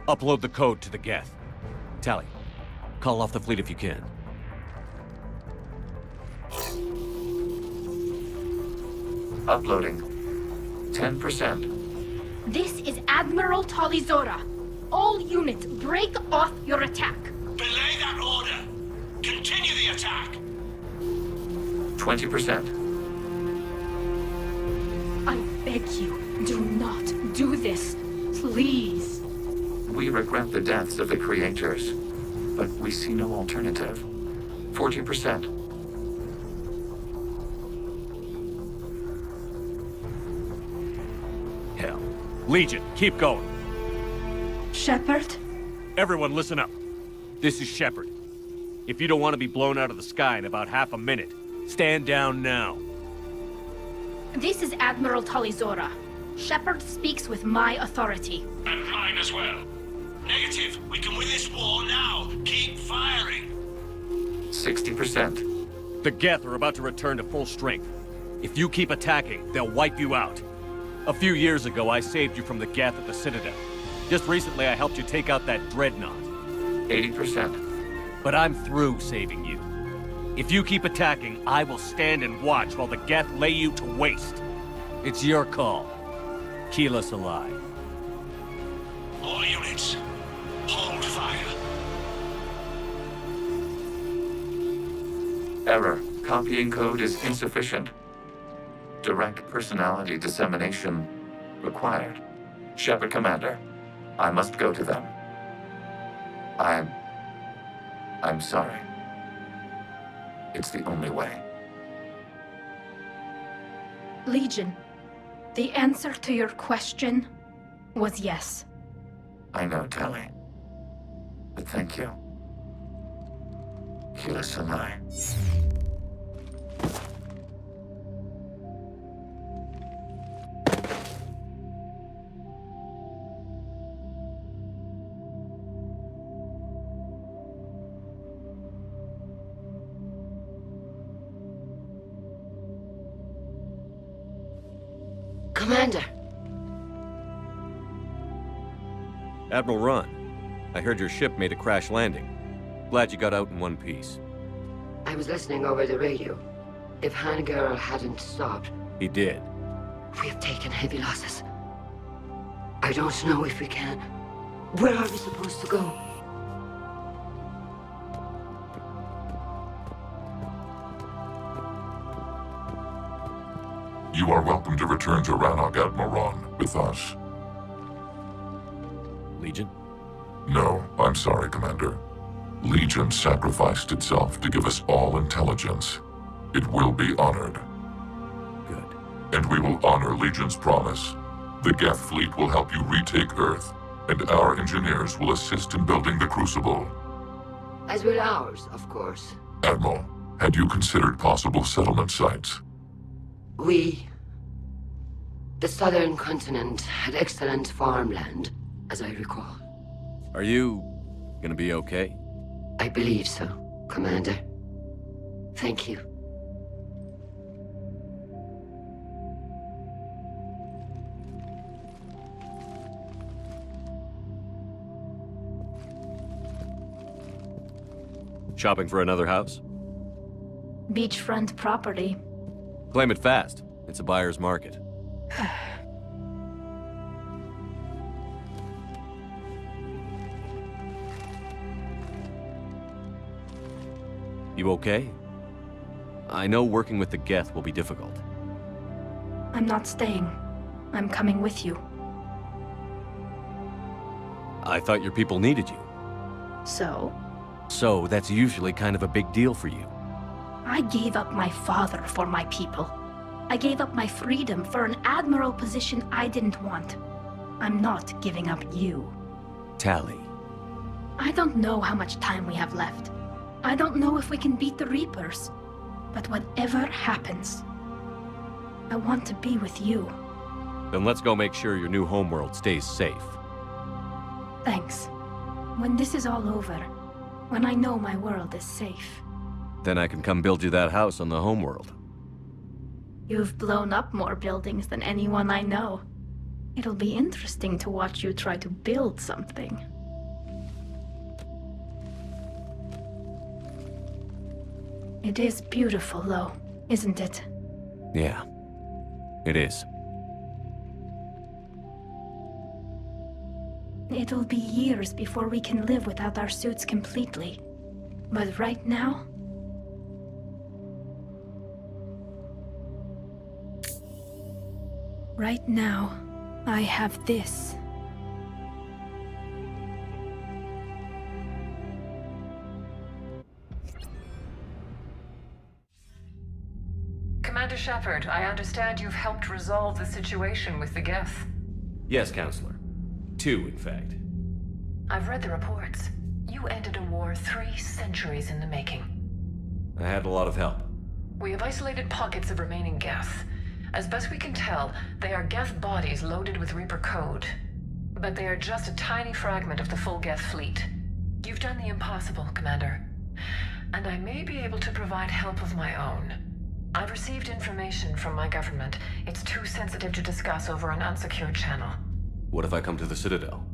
Upload the code to the Geth. Tally, call off the fleet if you can. Uploading. 10%. This is Admiral Talizora. All units, break off your attack. Belay that order. Continue the attack. 20%. I beg you, do not do this. Please. We regret the deaths of the Creators, but we see no alternative. 40%. Hell. Legion, keep going. Shepard? Everyone listen up. This is Shepard. If you don't want to be blown out of the sky in about half a minute, stand down now. This is Admiral Talizora. Shepard speaks with my authority. And mine as well. Negative. We can win this war now. Keep firing. 60%. The Geth are about to return to full strength. If you keep attacking, they'll wipe you out. A few years ago, I saved you from the Geth at the Citadel. Just recently, I helped you take out that dreadnought. 80%. But I'm through saving you. If you keep attacking, I will stand and watch while the Geth lay you to waste. It's your call. Keep us alive. All units, hold fire. Error. Copying code is insufficient. Direct personality dissemination required. Shepard Commander, I must go to them. I'm sorry. It's the only way. Legion, the answer to your question was yes. I know, Tally. But thank you. Keyless alive. Commander! Admiral Ron, I heard your ship made a crash landing. Glad you got out in one piece. I was listening over the radio. If Hangirl hadn't stopped... He did. We have taken heavy losses. I don't know if we can. Where are we supposed to go? You are welcome to return to Rannoch, Admiral Ron, with us. Legion? No, I'm sorry, Commander. Legion sacrificed itself to give us all intelligence. It will be honored. Good. And we will honor Legion's promise. The Geth fleet will help you retake Earth, and our engineers will assist in building the Crucible. As will ours, of course. Admiral, had you considered possible settlement sites? The southern continent had excellent farmland, as I recall. Are you gonna be okay? I believe so, Commander. Thank you. Shopping for another house? Beachfront property. Claim it fast. It's a buyer's market. You okay? I know working with the Geth will be difficult. I'm not staying. I'm coming with you. I thought your people needed you. So? So, that's usually kind of a big deal for you. I gave up my father for my people. I gave up my freedom for an admiral position I didn't want. I'm not giving up you. Tally. I don't know how much time we have left. I don't know if we can beat the Reapers. But whatever happens, I want to be with you. Then let's go make sure your new homeworld stays safe. Thanks. When this is all over, when I know my world is safe. Then I can come build you that house on the homeworld. You've blown up more buildings than anyone I know. It'll be interesting to watch you try to build something. It is beautiful, though, isn't it? Yeah, it is. It'll be years before we can live without our suits completely. But right now... Right now, I have this. Commander Shepard, I understand you've helped resolve the situation with the Geth. Yes, Counselor. 2, in fact. I've read the reports. You ended a war 3 centuries in the making. I had a lot of help. We have isolated pockets of remaining Geth. As best we can tell, they are Geth bodies loaded with Reaper code. But they are just a tiny fragment of the full Geth fleet. You've done the impossible, Commander. And I may be able to provide help of my own. I've received information from my government. It's too sensitive to discuss over an unsecured channel. What if I come to the Citadel?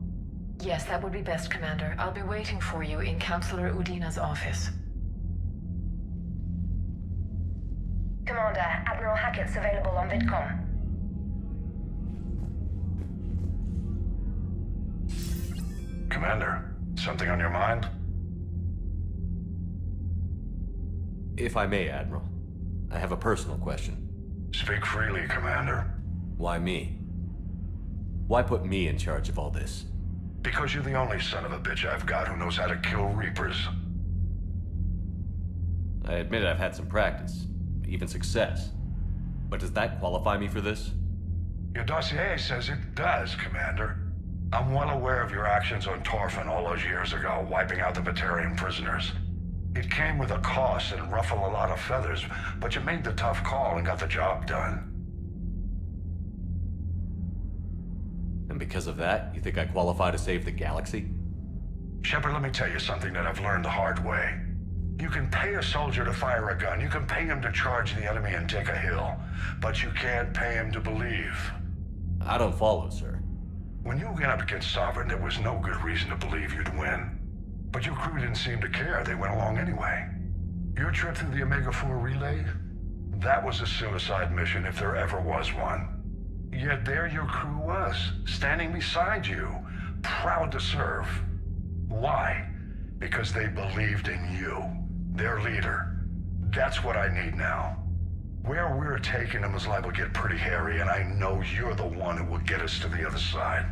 Yes, that would be best, Commander. I'll be waiting for you in Counselor Udina's office. Commander, Admiral Hackett's available on VidCom. Commander, something on your mind? If I may, Admiral, I have a personal question. Speak freely, Commander. Why me? Why put me in charge of all this? Because you're the only son of a bitch I've got who knows how to kill Reapers. I admit I've had some practice, even success. But does that qualify me for this? Your dossier says it does, Commander. I'm well aware of your actions on Torfin all those years ago, wiping out the Batarian prisoners. It came with a cost and ruffled a lot of feathers, but you made the tough call and got the job done. And because of that, you think I qualify to save the galaxy? Shepard, let me tell you something that I've learned the hard way. You can pay a soldier to fire a gun, you can pay him to charge the enemy and take a hill, but you can't pay him to believe. I don't follow, sir. When you went up against Sovereign, there was no good reason to believe you'd win. But your crew didn't seem to care. They went along anyway. Your trip through the Omega-4 relay? That was a suicide mission if there ever was one. Yet there your crew was, standing beside you, proud to serve. Why? Because they believed in you, their leader. That's what I need now. Where we're taking them is liable to get pretty hairy, and I know you're the one who will get us to the other side.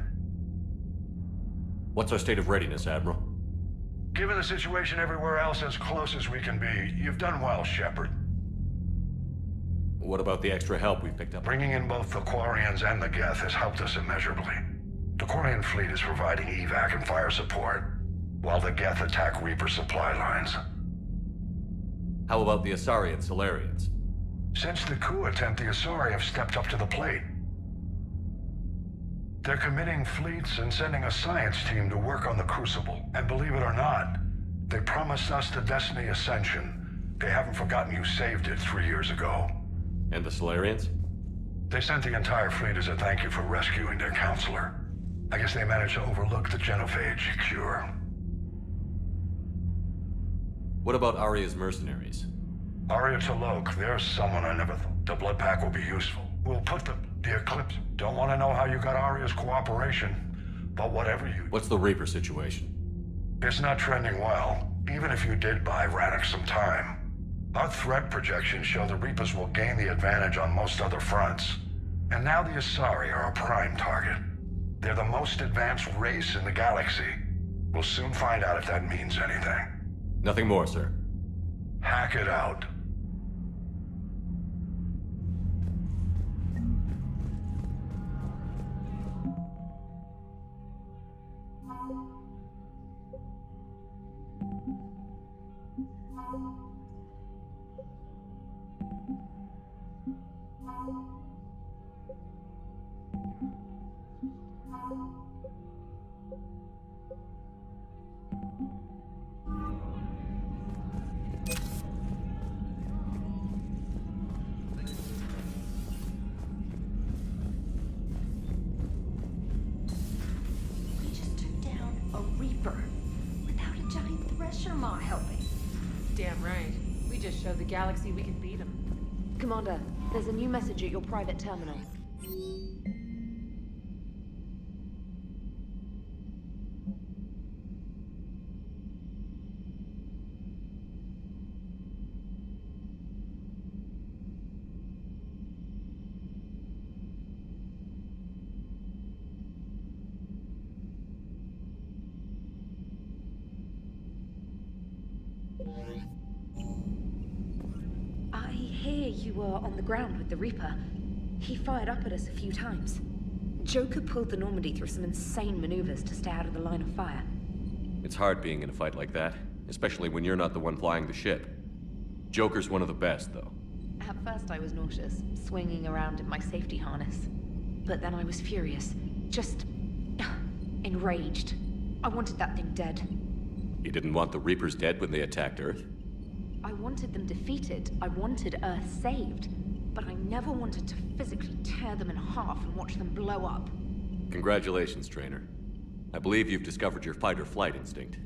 What's our state of readiness, Admiral? Given the situation everywhere else, as close as we can be, you've done well, Shepard. What about the extra help we've picked up? Bringing in both the Quarians and the Geth has helped us immeasurably. The Quarian fleet is providing evac and fire support, while the Geth attack Reaper supply lines. How about the Asari and Solarians? Since the coup attempt, the Asari have stepped up to the plate. They're committing fleets and sending a science team to work on the Crucible. And believe it or not, they promised us the Destiny Ascension. They haven't forgotten you saved it 3 years ago. And the Solarians? They sent the entire fleet as a thank you for rescuing their counselor. I guess they managed to overlook the genophage cure. What about Arya's mercenaries? Arya T'Lok, there's someone I never thought. The blood pack will be useful. We'll put the Eclipse. Don't want to know how you got Arya's cooperation, but whatever you... What's the Reaper situation? It's not trending well, even if you did buy Radix some time. Our threat projections show the Reapers will gain the advantage on most other fronts. And now the Asari are a prime target. They're the most advanced race in the galaxy. We'll soon find out if that means anything. Nothing more, sir. Hack it out. Show the galaxy we can beat them. Commander, there's a new message at your private terminal. You were on the ground with the Reaper. He fired up at us a few times. Joker pulled the Normandy through some insane maneuvers to stay out of the line of fire. It's hard being in a fight like that, especially when you're not the one flying the ship. Joker's one of the best, though. At first I was nauseous, swinging around in my safety harness. But then I was furious. Just... enraged. I wanted that thing dead. You didn't want the Reapers dead when they attacked Earth? I wanted them defeated. I wanted Earth saved. But I never wanted to physically tear them in half and watch them blow up. Congratulations, Trainer. I believe you've discovered your fight-or-flight instinct.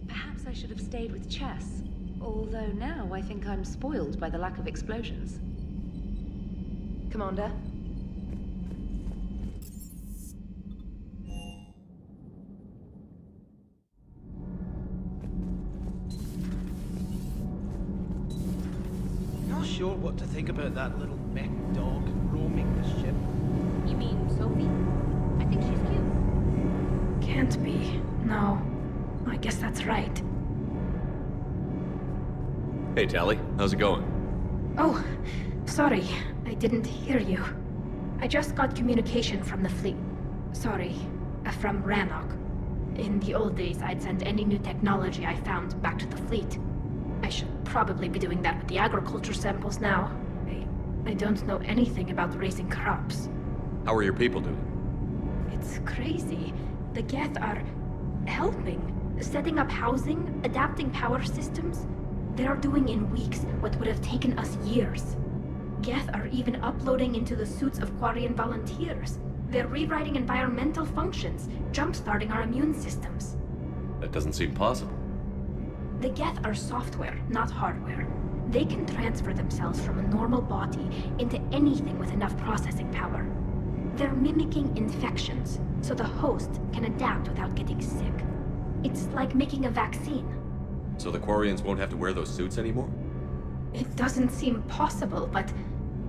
Perhaps I should have stayed with chess. Although now I think I'm spoiled by the lack of explosions. Commander? Sure what to think about that little mech dog roaming the ship. You mean Sophie? I think she's cute. Can't be. No. I guess that's right. Hey, Tally. How's it going? Oh, sorry. I didn't hear you. I just got communication from the fleet. Sorry. From Rannoch. In the old days, I'd send any new technology I found back to the fleet. I should probably be doing that with the agriculture samples now. I don't know anything about raising crops. How are your people doing? It's crazy. The Geth are helping. Setting up housing, adapting power systems. They are doing in weeks what would have taken us years. Geth are even uploading into the suits of Quarian volunteers. They're rewriting environmental functions, jump-starting our immune systems. That doesn't seem possible. The Geth are software, not hardware. They can transfer themselves from a normal body into anything with enough processing power. They're mimicking infections, so the host can adapt without getting sick. It's like making a vaccine. So the Quarians won't have to wear those suits anymore? It doesn't seem possible, but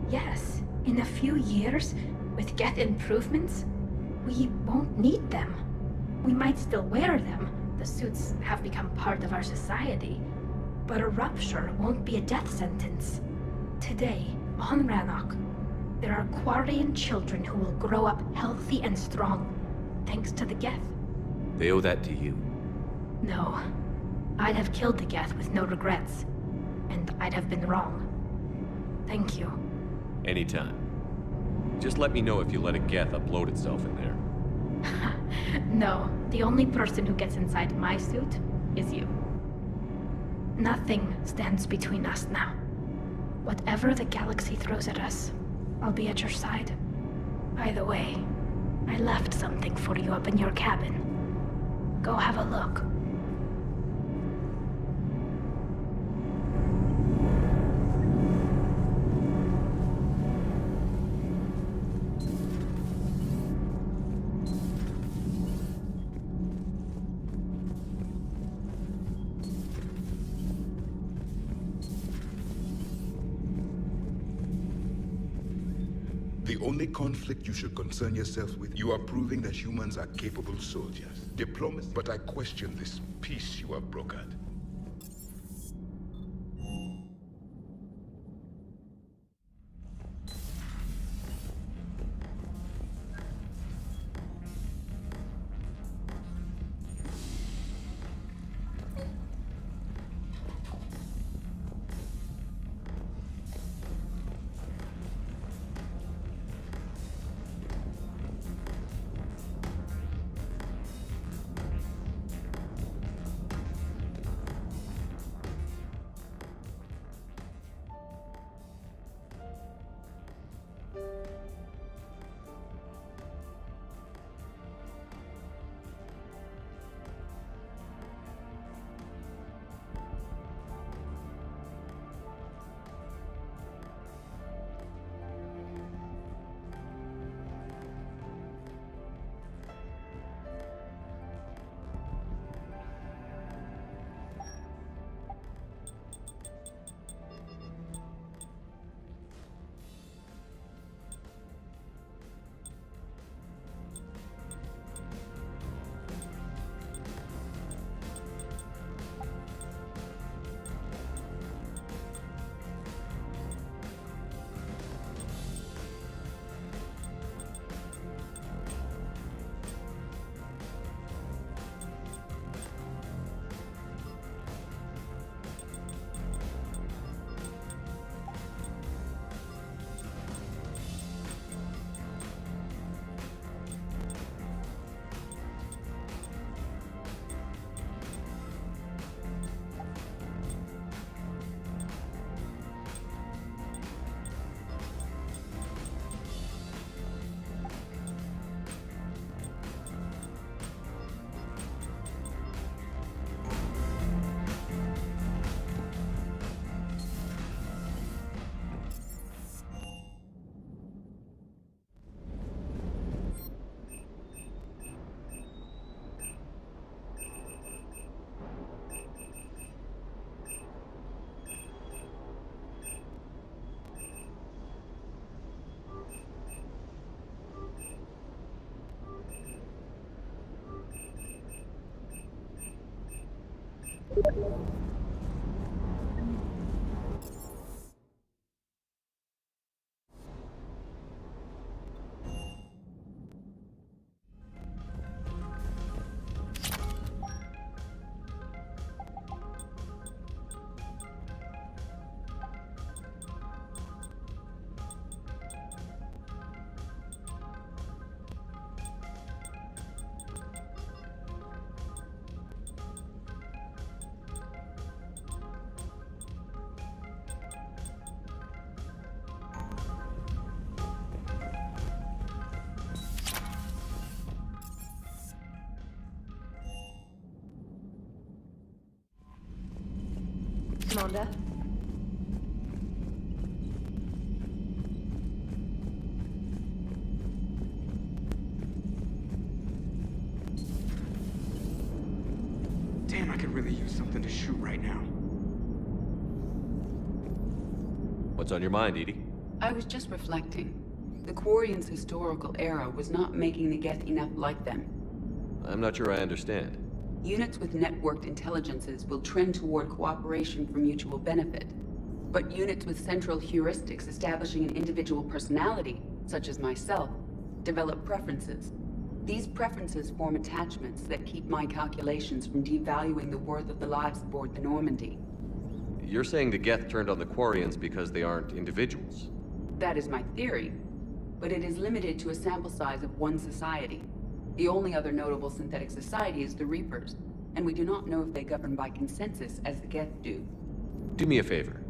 yes, in a few years, with Geth improvements, we won't need them. We might still wear them. The suits have become part of our society. But a rupture won't be a death sentence. Today, on Rannoch, there are Quarian children who will grow up healthy and strong, thanks to the Geth. They owe that to you. No. I'd have killed the Geth with no regrets. And I'd have been wrong. Thank you. Anytime. Just let me know if you let a Geth upload itself in there. No, the only person who gets inside my suit is you. Nothing stands between us now. Whatever the galaxy throws at us, I'll be at your side. By the way, I left something for you up in your cabin. Go have a look. The only conflict you should concern yourself with, you are proving that humans are capable soldiers. Diplomacy, but I question this peace you have brokered. Commander. Damn, I could really use something to shoot right now. What's on your mind, Edie? I was just reflecting. The Quarians' historical era was not making the Geth enough like them. I'm not sure I understand. Units with networked intelligences will trend toward cooperation for mutual benefit. But units with central heuristics establishing an individual personality, such as myself, develop preferences. These preferences form attachments that keep my calculations from devaluing the worth of the lives aboard the Normandy. You're saying the Geth turned on the Quarians because they aren't individuals? That is my theory, but it is limited to a sample size of one society. The only other notable synthetic society is the Reapers, and we do not know if they govern by consensus as the Geth do. Do me a favor.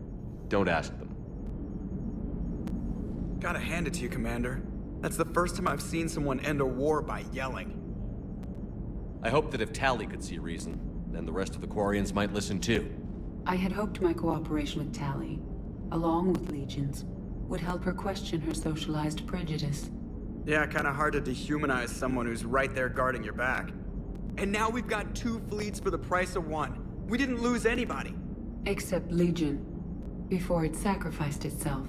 Don't ask them. Gotta hand it to you, Commander. That's the first time I've seen someone end a war by yelling. I hope that if Tali could see reason, then the rest of the Quarians might listen too. I had hoped my cooperation with Tali, along with Legions, would help her question her socialized prejudice. Yeah, kinda hard to dehumanize someone who's right there guarding your back. And now we've got 2 fleets for the price of 1. We didn't lose anybody. Except Legion, before it sacrificed itself.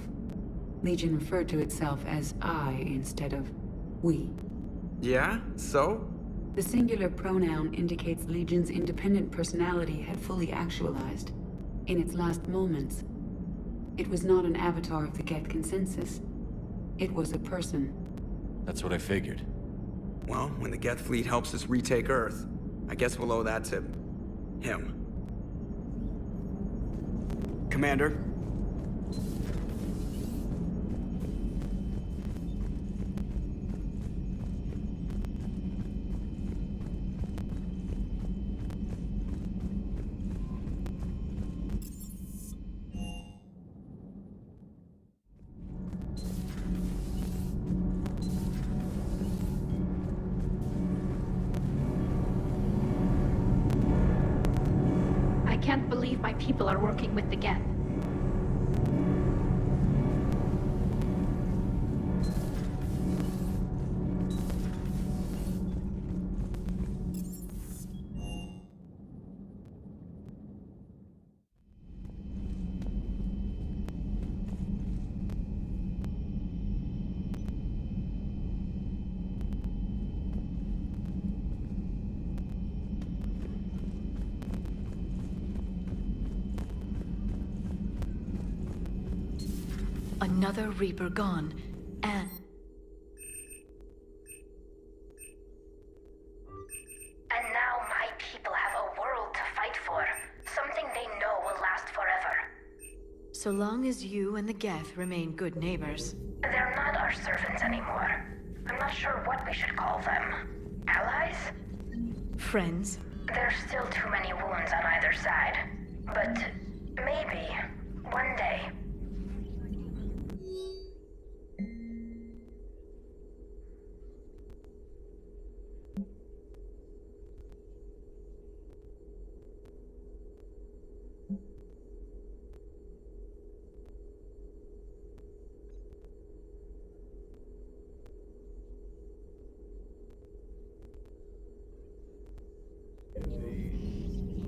Legion referred to itself as I instead of we. Yeah? So? The singular pronoun indicates Legion's independent personality had fully actualized. In its last moments, it was not an avatar of the Geth consensus. It was a person. That's what I figured. Well, when the Geth fleet helps us retake Earth, I guess we'll owe that to him. Commander? I can't believe my people are working with the Geth. Another Reaper gone, and... And now my people have a world to fight for. Something they know will last forever. so long as you and the Geth remain good neighbors. They're not our servants anymore. I'm not sure what we should call them. Allies? Friends? There's still too many wounds on either side. But maybe, one day.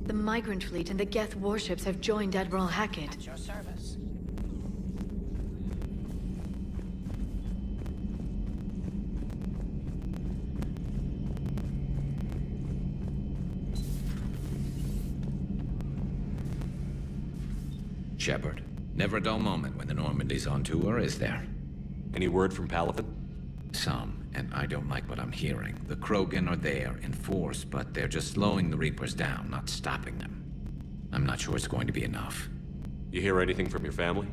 The Migrant Fleet and the Geth warships have joined Admiral Hackett. At your service. Shepard, never a dull moment when the Normandy's on tour, is there? Any word from Palafin? Some, and I don't like what I'm hearing. The Krogan are there in force, but they're just slowing the Reapers down, not stopping them. I'm not sure it's going to be enough. You hear anything from your family?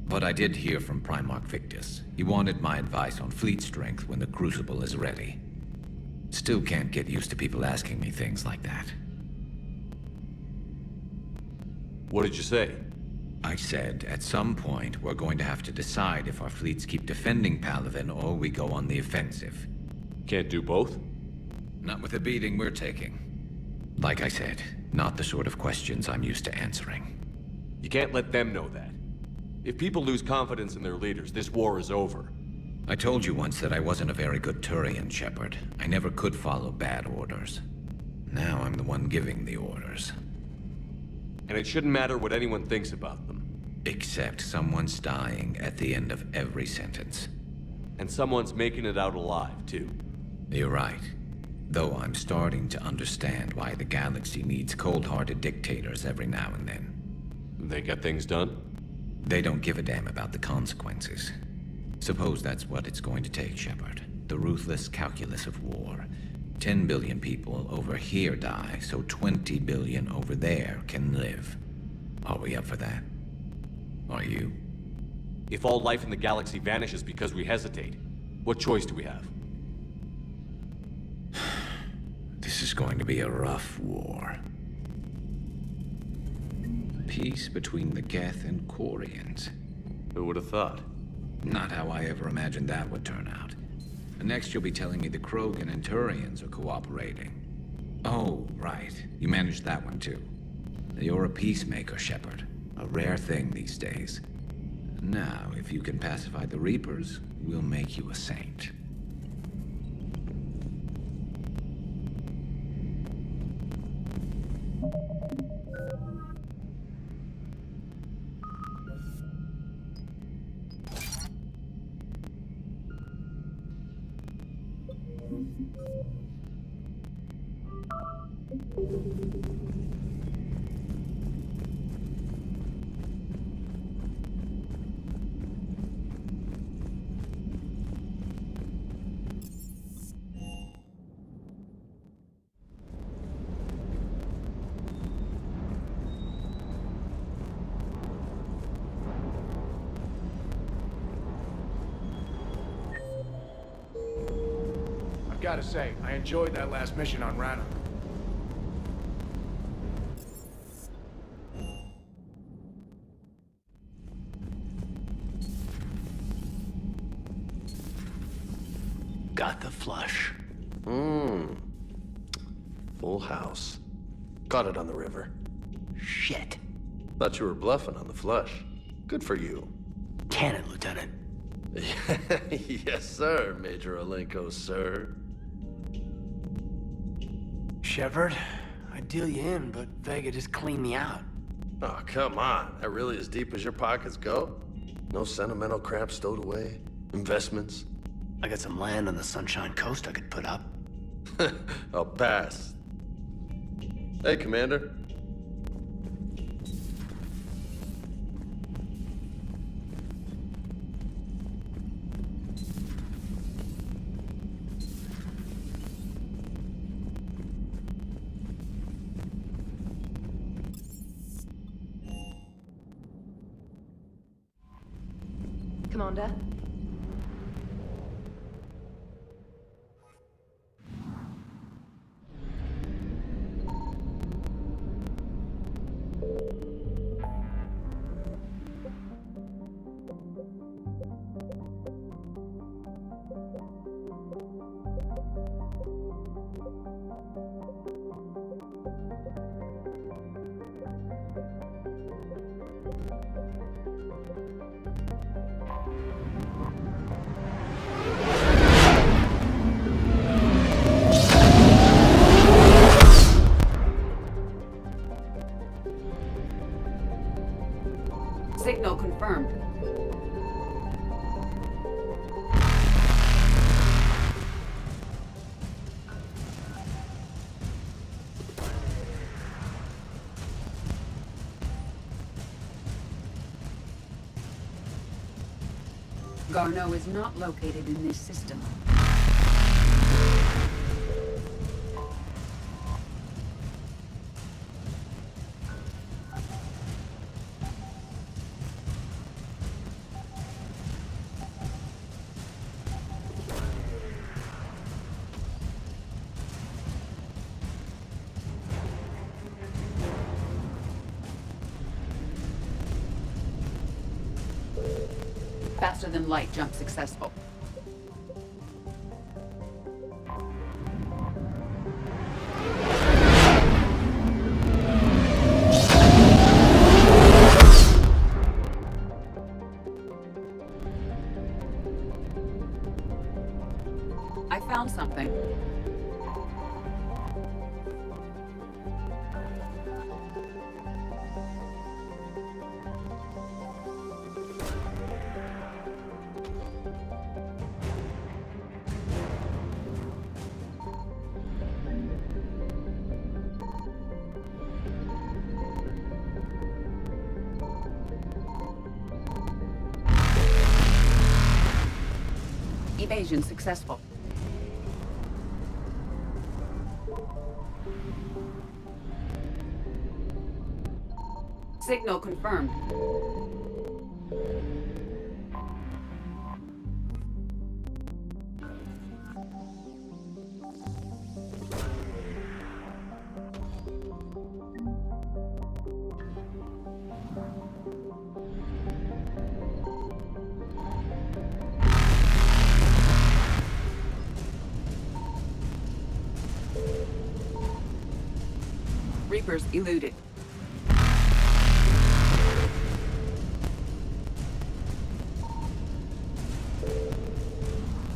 But I did hear from Primarch Victus. He wanted my advice on fleet strength when the Crucible is ready. Still can't get used to people asking me things like that. What did you say? I said, at some point, we're going to have to decide if our fleets keep defending Palafin or we go on the offensive. Can't do both? Not with the beating we're taking. Like I said, Not the sort of questions I'm used to answering. You can't let them know that. If people lose confidence in their leaders, this war is over. I told you once that I wasn't a very good Turian, Shepard. I never could follow bad orders. Now I'm the one giving the orders. And it shouldn't matter what anyone thinks about them. Except someone's dying at the end of every sentence. And someone's making it out alive, too. You're right. Though I'm starting to understand why the galaxy needs cold-hearted dictators every now and then. They get things done? They don't give a damn about the consequences. Suppose that's what it's going to take, Shepard. The ruthless calculus of war. 10 billion people over here die, so 20 billion over there can live. Are we up for that? Are you? If all life in the galaxy vanishes because we hesitate, what choice do we have? This is going to be a rough war. Peace between the Geth and Quarians. Who would have thought? Not how I ever imagined that would turn out. Next you'll be telling me the Krogan and Turians are cooperating. Oh, right. You managed that one too. You're a peacemaker, Shepard. A rare thing these days. Now, if you can pacify the Reapers, we'll make you a saint. Gotta say, I enjoyed that last mission on Rana. Got the flush. Full house. Got it on the river. Shit. Thought you were bluffing on the flush. Good for you. Cannon, Lieutenant. Yes, sir, Major Olenko, sir. Shepard, I'd deal you in, but Vega just cleaned me out. Oh, come on. That really as deep as your pockets go? No sentimental crap stowed away? Investments? I got some land on the Sunshine Coast I could put up. I'll pass. Hey, Commander. Commander? Signal confirmed. Garneau is not located in this system. Faster than light jump successful. I found something. Evasion successful. Signal confirmed. Reapers eluded.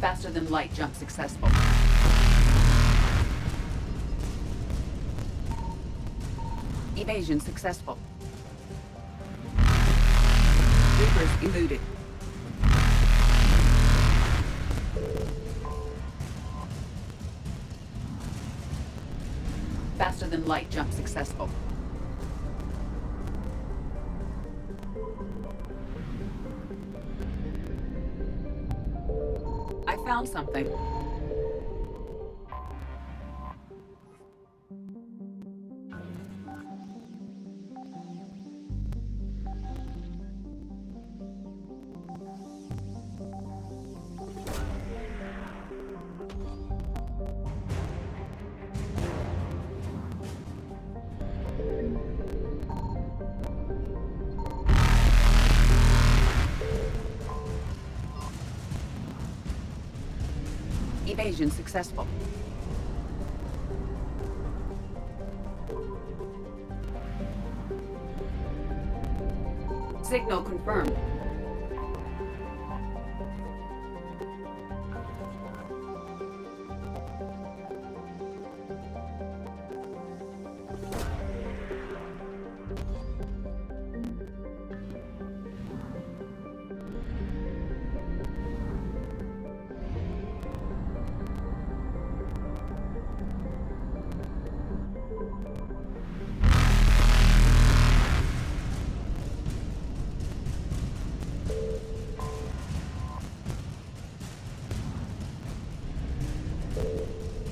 Faster than light jump successful. Evasion successful. Reapers eluded. Faster than light jump successful. I found something. Evasion successful. Signal confirmed.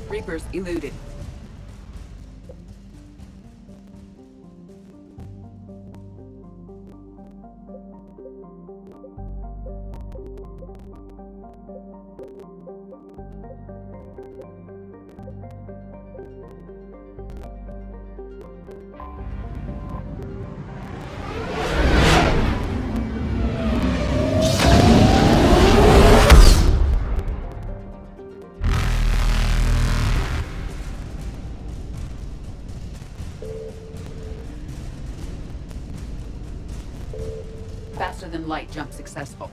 Reapers eluded. Faster than light jump successful.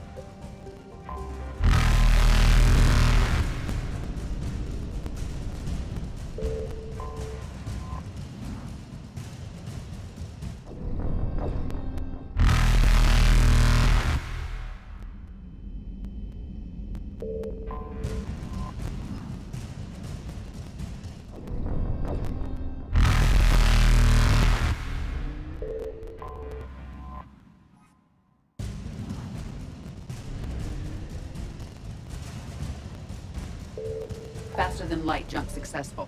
Faster than light jump successful.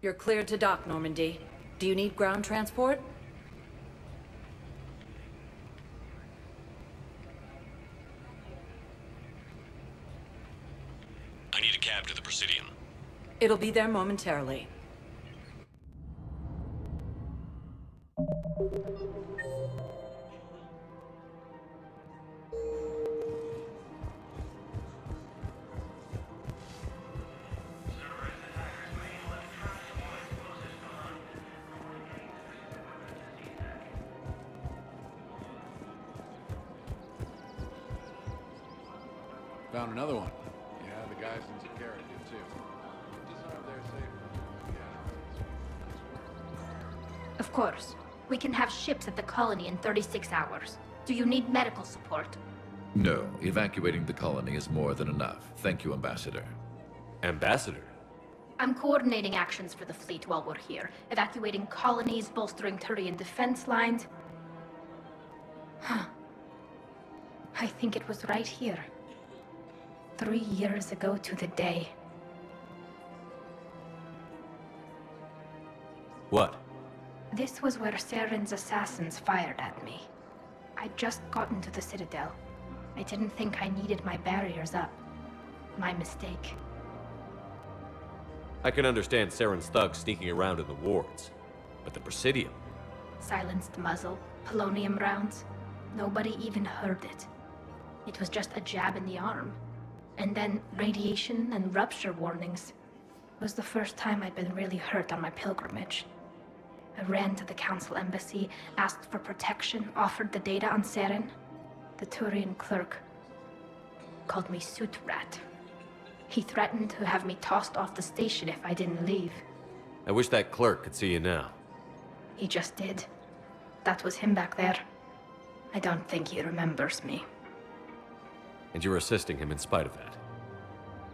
You're cleared to dock, Normandy. Do you need ground transport? I need a cab to the Presidium. It'll be there momentarily. Found another one. Yeah, the guys in Zakara did too. Deserve their safety. Of course. We can have ships at the colony in 36 hours. Do you need medical support? No, evacuating the colony is more than enough. Thank you, Ambassador. Ambassador? I'm coordinating actions for the fleet while we're here. Evacuating colonies, bolstering Turian defense lines. Huh. I think it was right here. 3 years ago to the day. What? This was where Saren's assassins fired at me. I'd just gotten to the Citadel. I didn't think I needed my barriers up. My mistake. I can understand Saren's thugs sneaking around in the wards. But the Presidium? Silenced muzzle, polonium rounds. Nobody even heard it. It was just a jab in the arm. And then radiation and rupture warnings. It was the first time I'd been really hurt on my pilgrimage. I ran to the Council embassy, asked for protection, offered the data on Saren. The Turian clerk called me Suit Rat. He threatened to have me tossed off the station if I didn't leave. I wish that clerk could see you now. He just did. That was him back there. I don't think he remembers me. And you're assisting him in spite of that.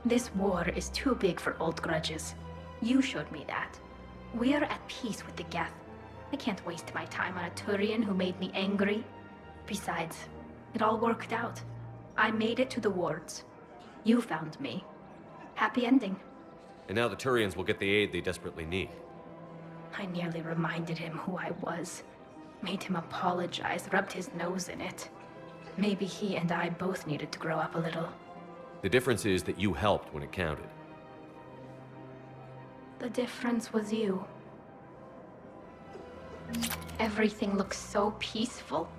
This war is too big for old grudges. You showed me that. We're at peace with the Geth. I can't waste my time on a Turian who made me angry. Besides, it all worked out. I made it to the wards. You found me. Happy ending. And now the Turians will get the aid they desperately need. I nearly reminded him who I was. Made him apologize, rubbed his nose in it. Maybe he and I both needed to grow up a little. The difference is that you helped when it counted. The difference was you. Everything looks so peaceful.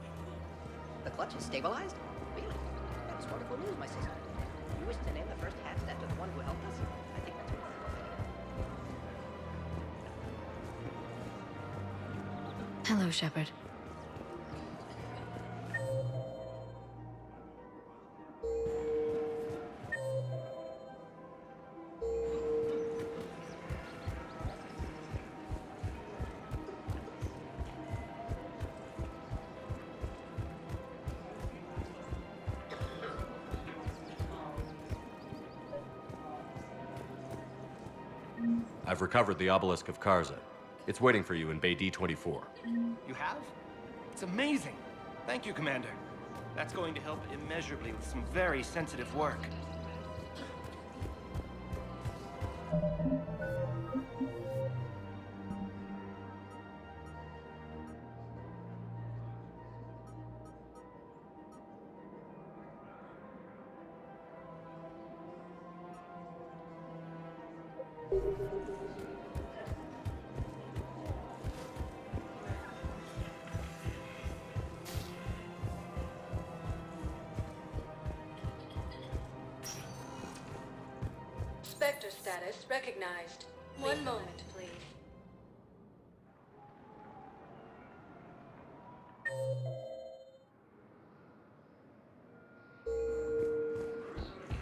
The clutch is stabilized? Really? That is wonderful news, my sister. You wish to name the first half-step to the one who helped us? I think that's wonderful. Hello, Shepard. I've recovered the obelisk of Karza. It's waiting for you in Bay D-24. You have? It's amazing. Thank you, Commander. That's going to help immeasurably with some very sensitive work. Spectre status recognized. One moment, please.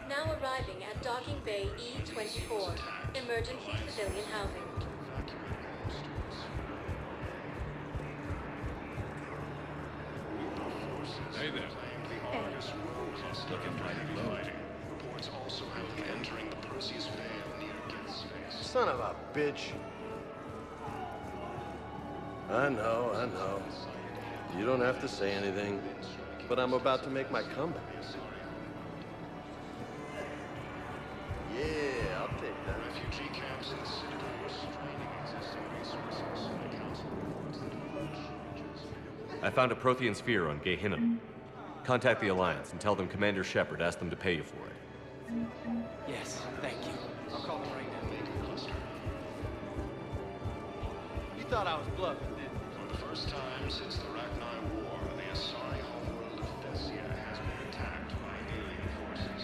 Now arriving at Docking Bay E-24. Emergency civilian housing. Hey there. Looking mighty low. Reports also have them entering the Perseus Vale near Geth's face. Son of a bitch. I know. You don't have to say anything, but I'm about to make my comeback. Yeah, I'll take that. Refugee camps in the Citadel were straining I found a Prothean sphere on Gehinnom. Contact the Alliance and tell them Commander Shepard asked them to pay you for it. Yes, thank you. I'll call him right now. You thought I was bluffing, didn't you? For the first time since the Rachni War, the Asari homeworld of Thessia has been attacked by alien forces.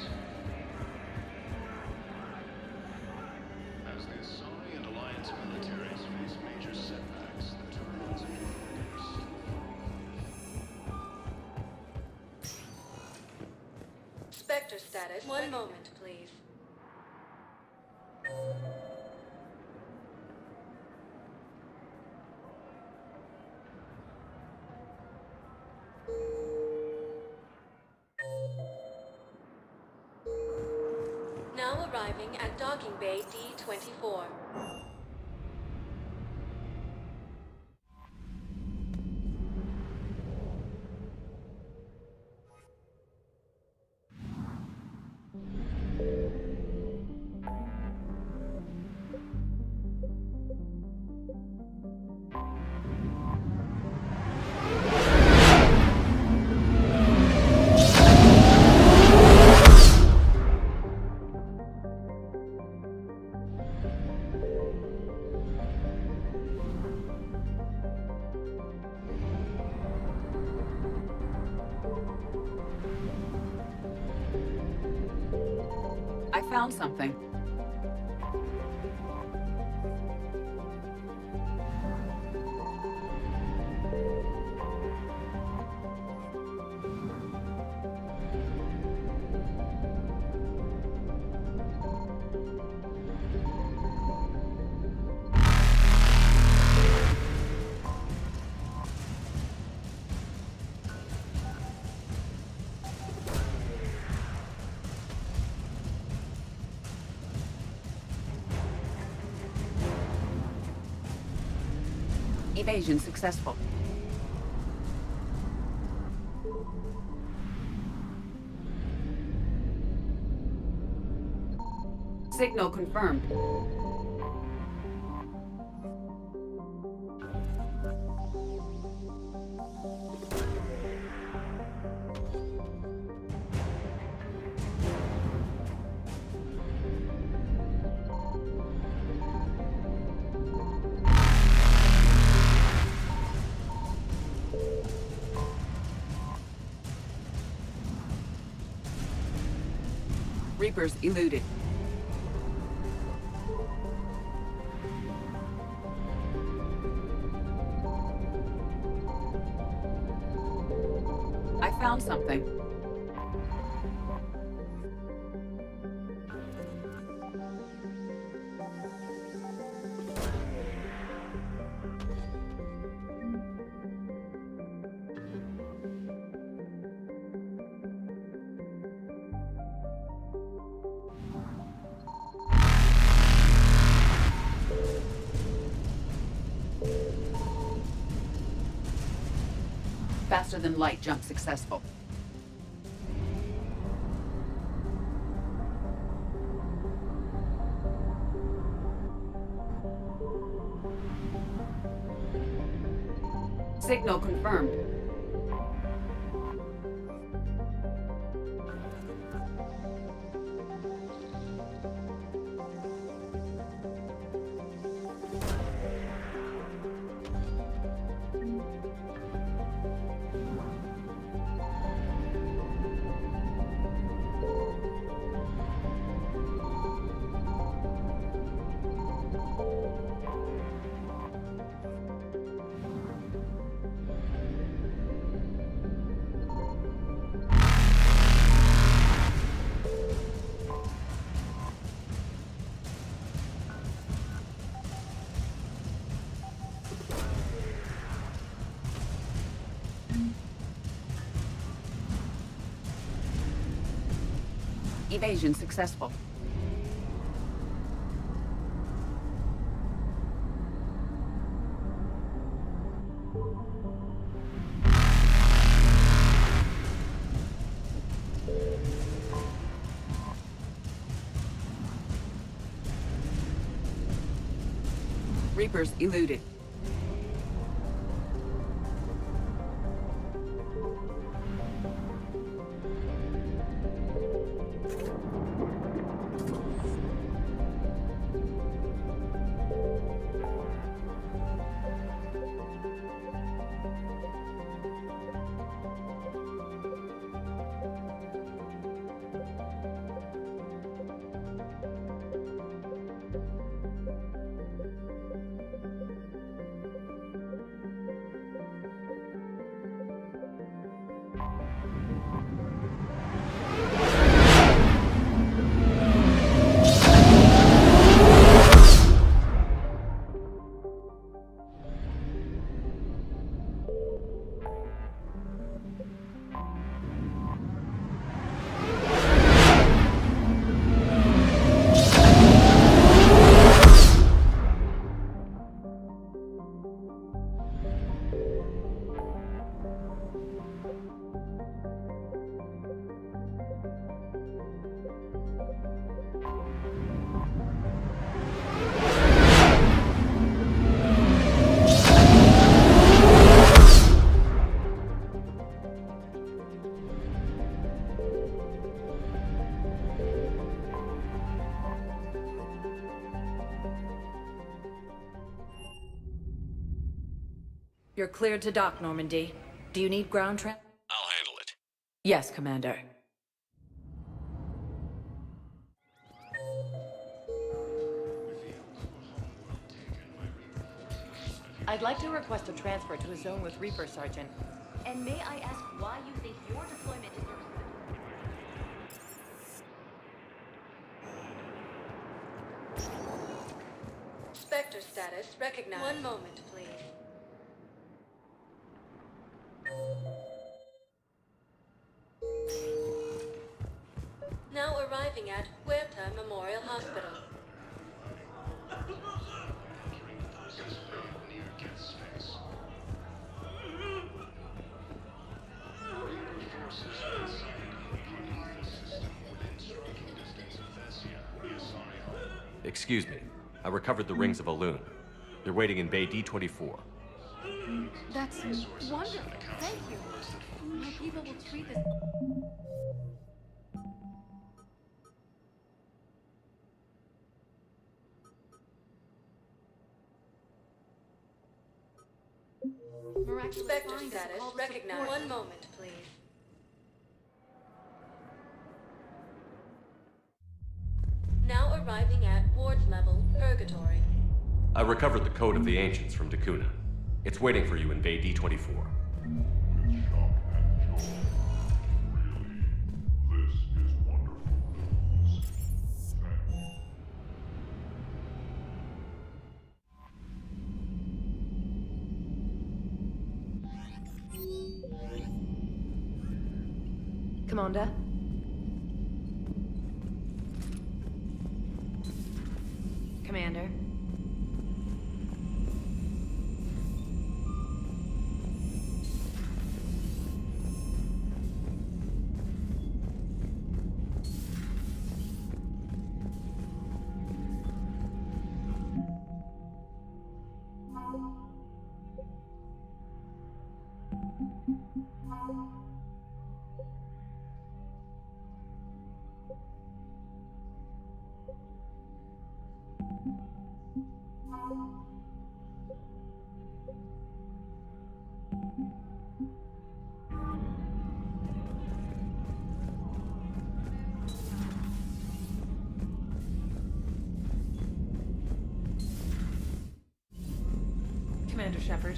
As the Asari and Alliance militaries face major setbacks, the turbulence of Spectre status. One moment, please. Now arriving at docking bay D-24. I found something. Evasion successful. Signal confirmed. Reapers eluded. I found something. Faster than light jump successful. Signal confirmed. Evasion successful. Reapers eluded. You're cleared to dock, Normandy. Do you need ground I'll handle it. Yes, Commander. I'd like to request a transfer to a zone with Reaper, Sergeant. And may I ask why you think your deployment deserves Spectre status recognized. One moment, please. Now arriving at Huerta Memorial Hospital. Excuse me. I recovered the rings of Elune. They're waiting in Bay D24. That's wonderful. Thank you. My people will treat this. Spectre status recognized. One moment, please. Now arriving at ward level Purgatory. I recovered the Code of the Ancients from Dakuna. It's waiting for you in Bay D24. Commander? Commander? Commander Shepard.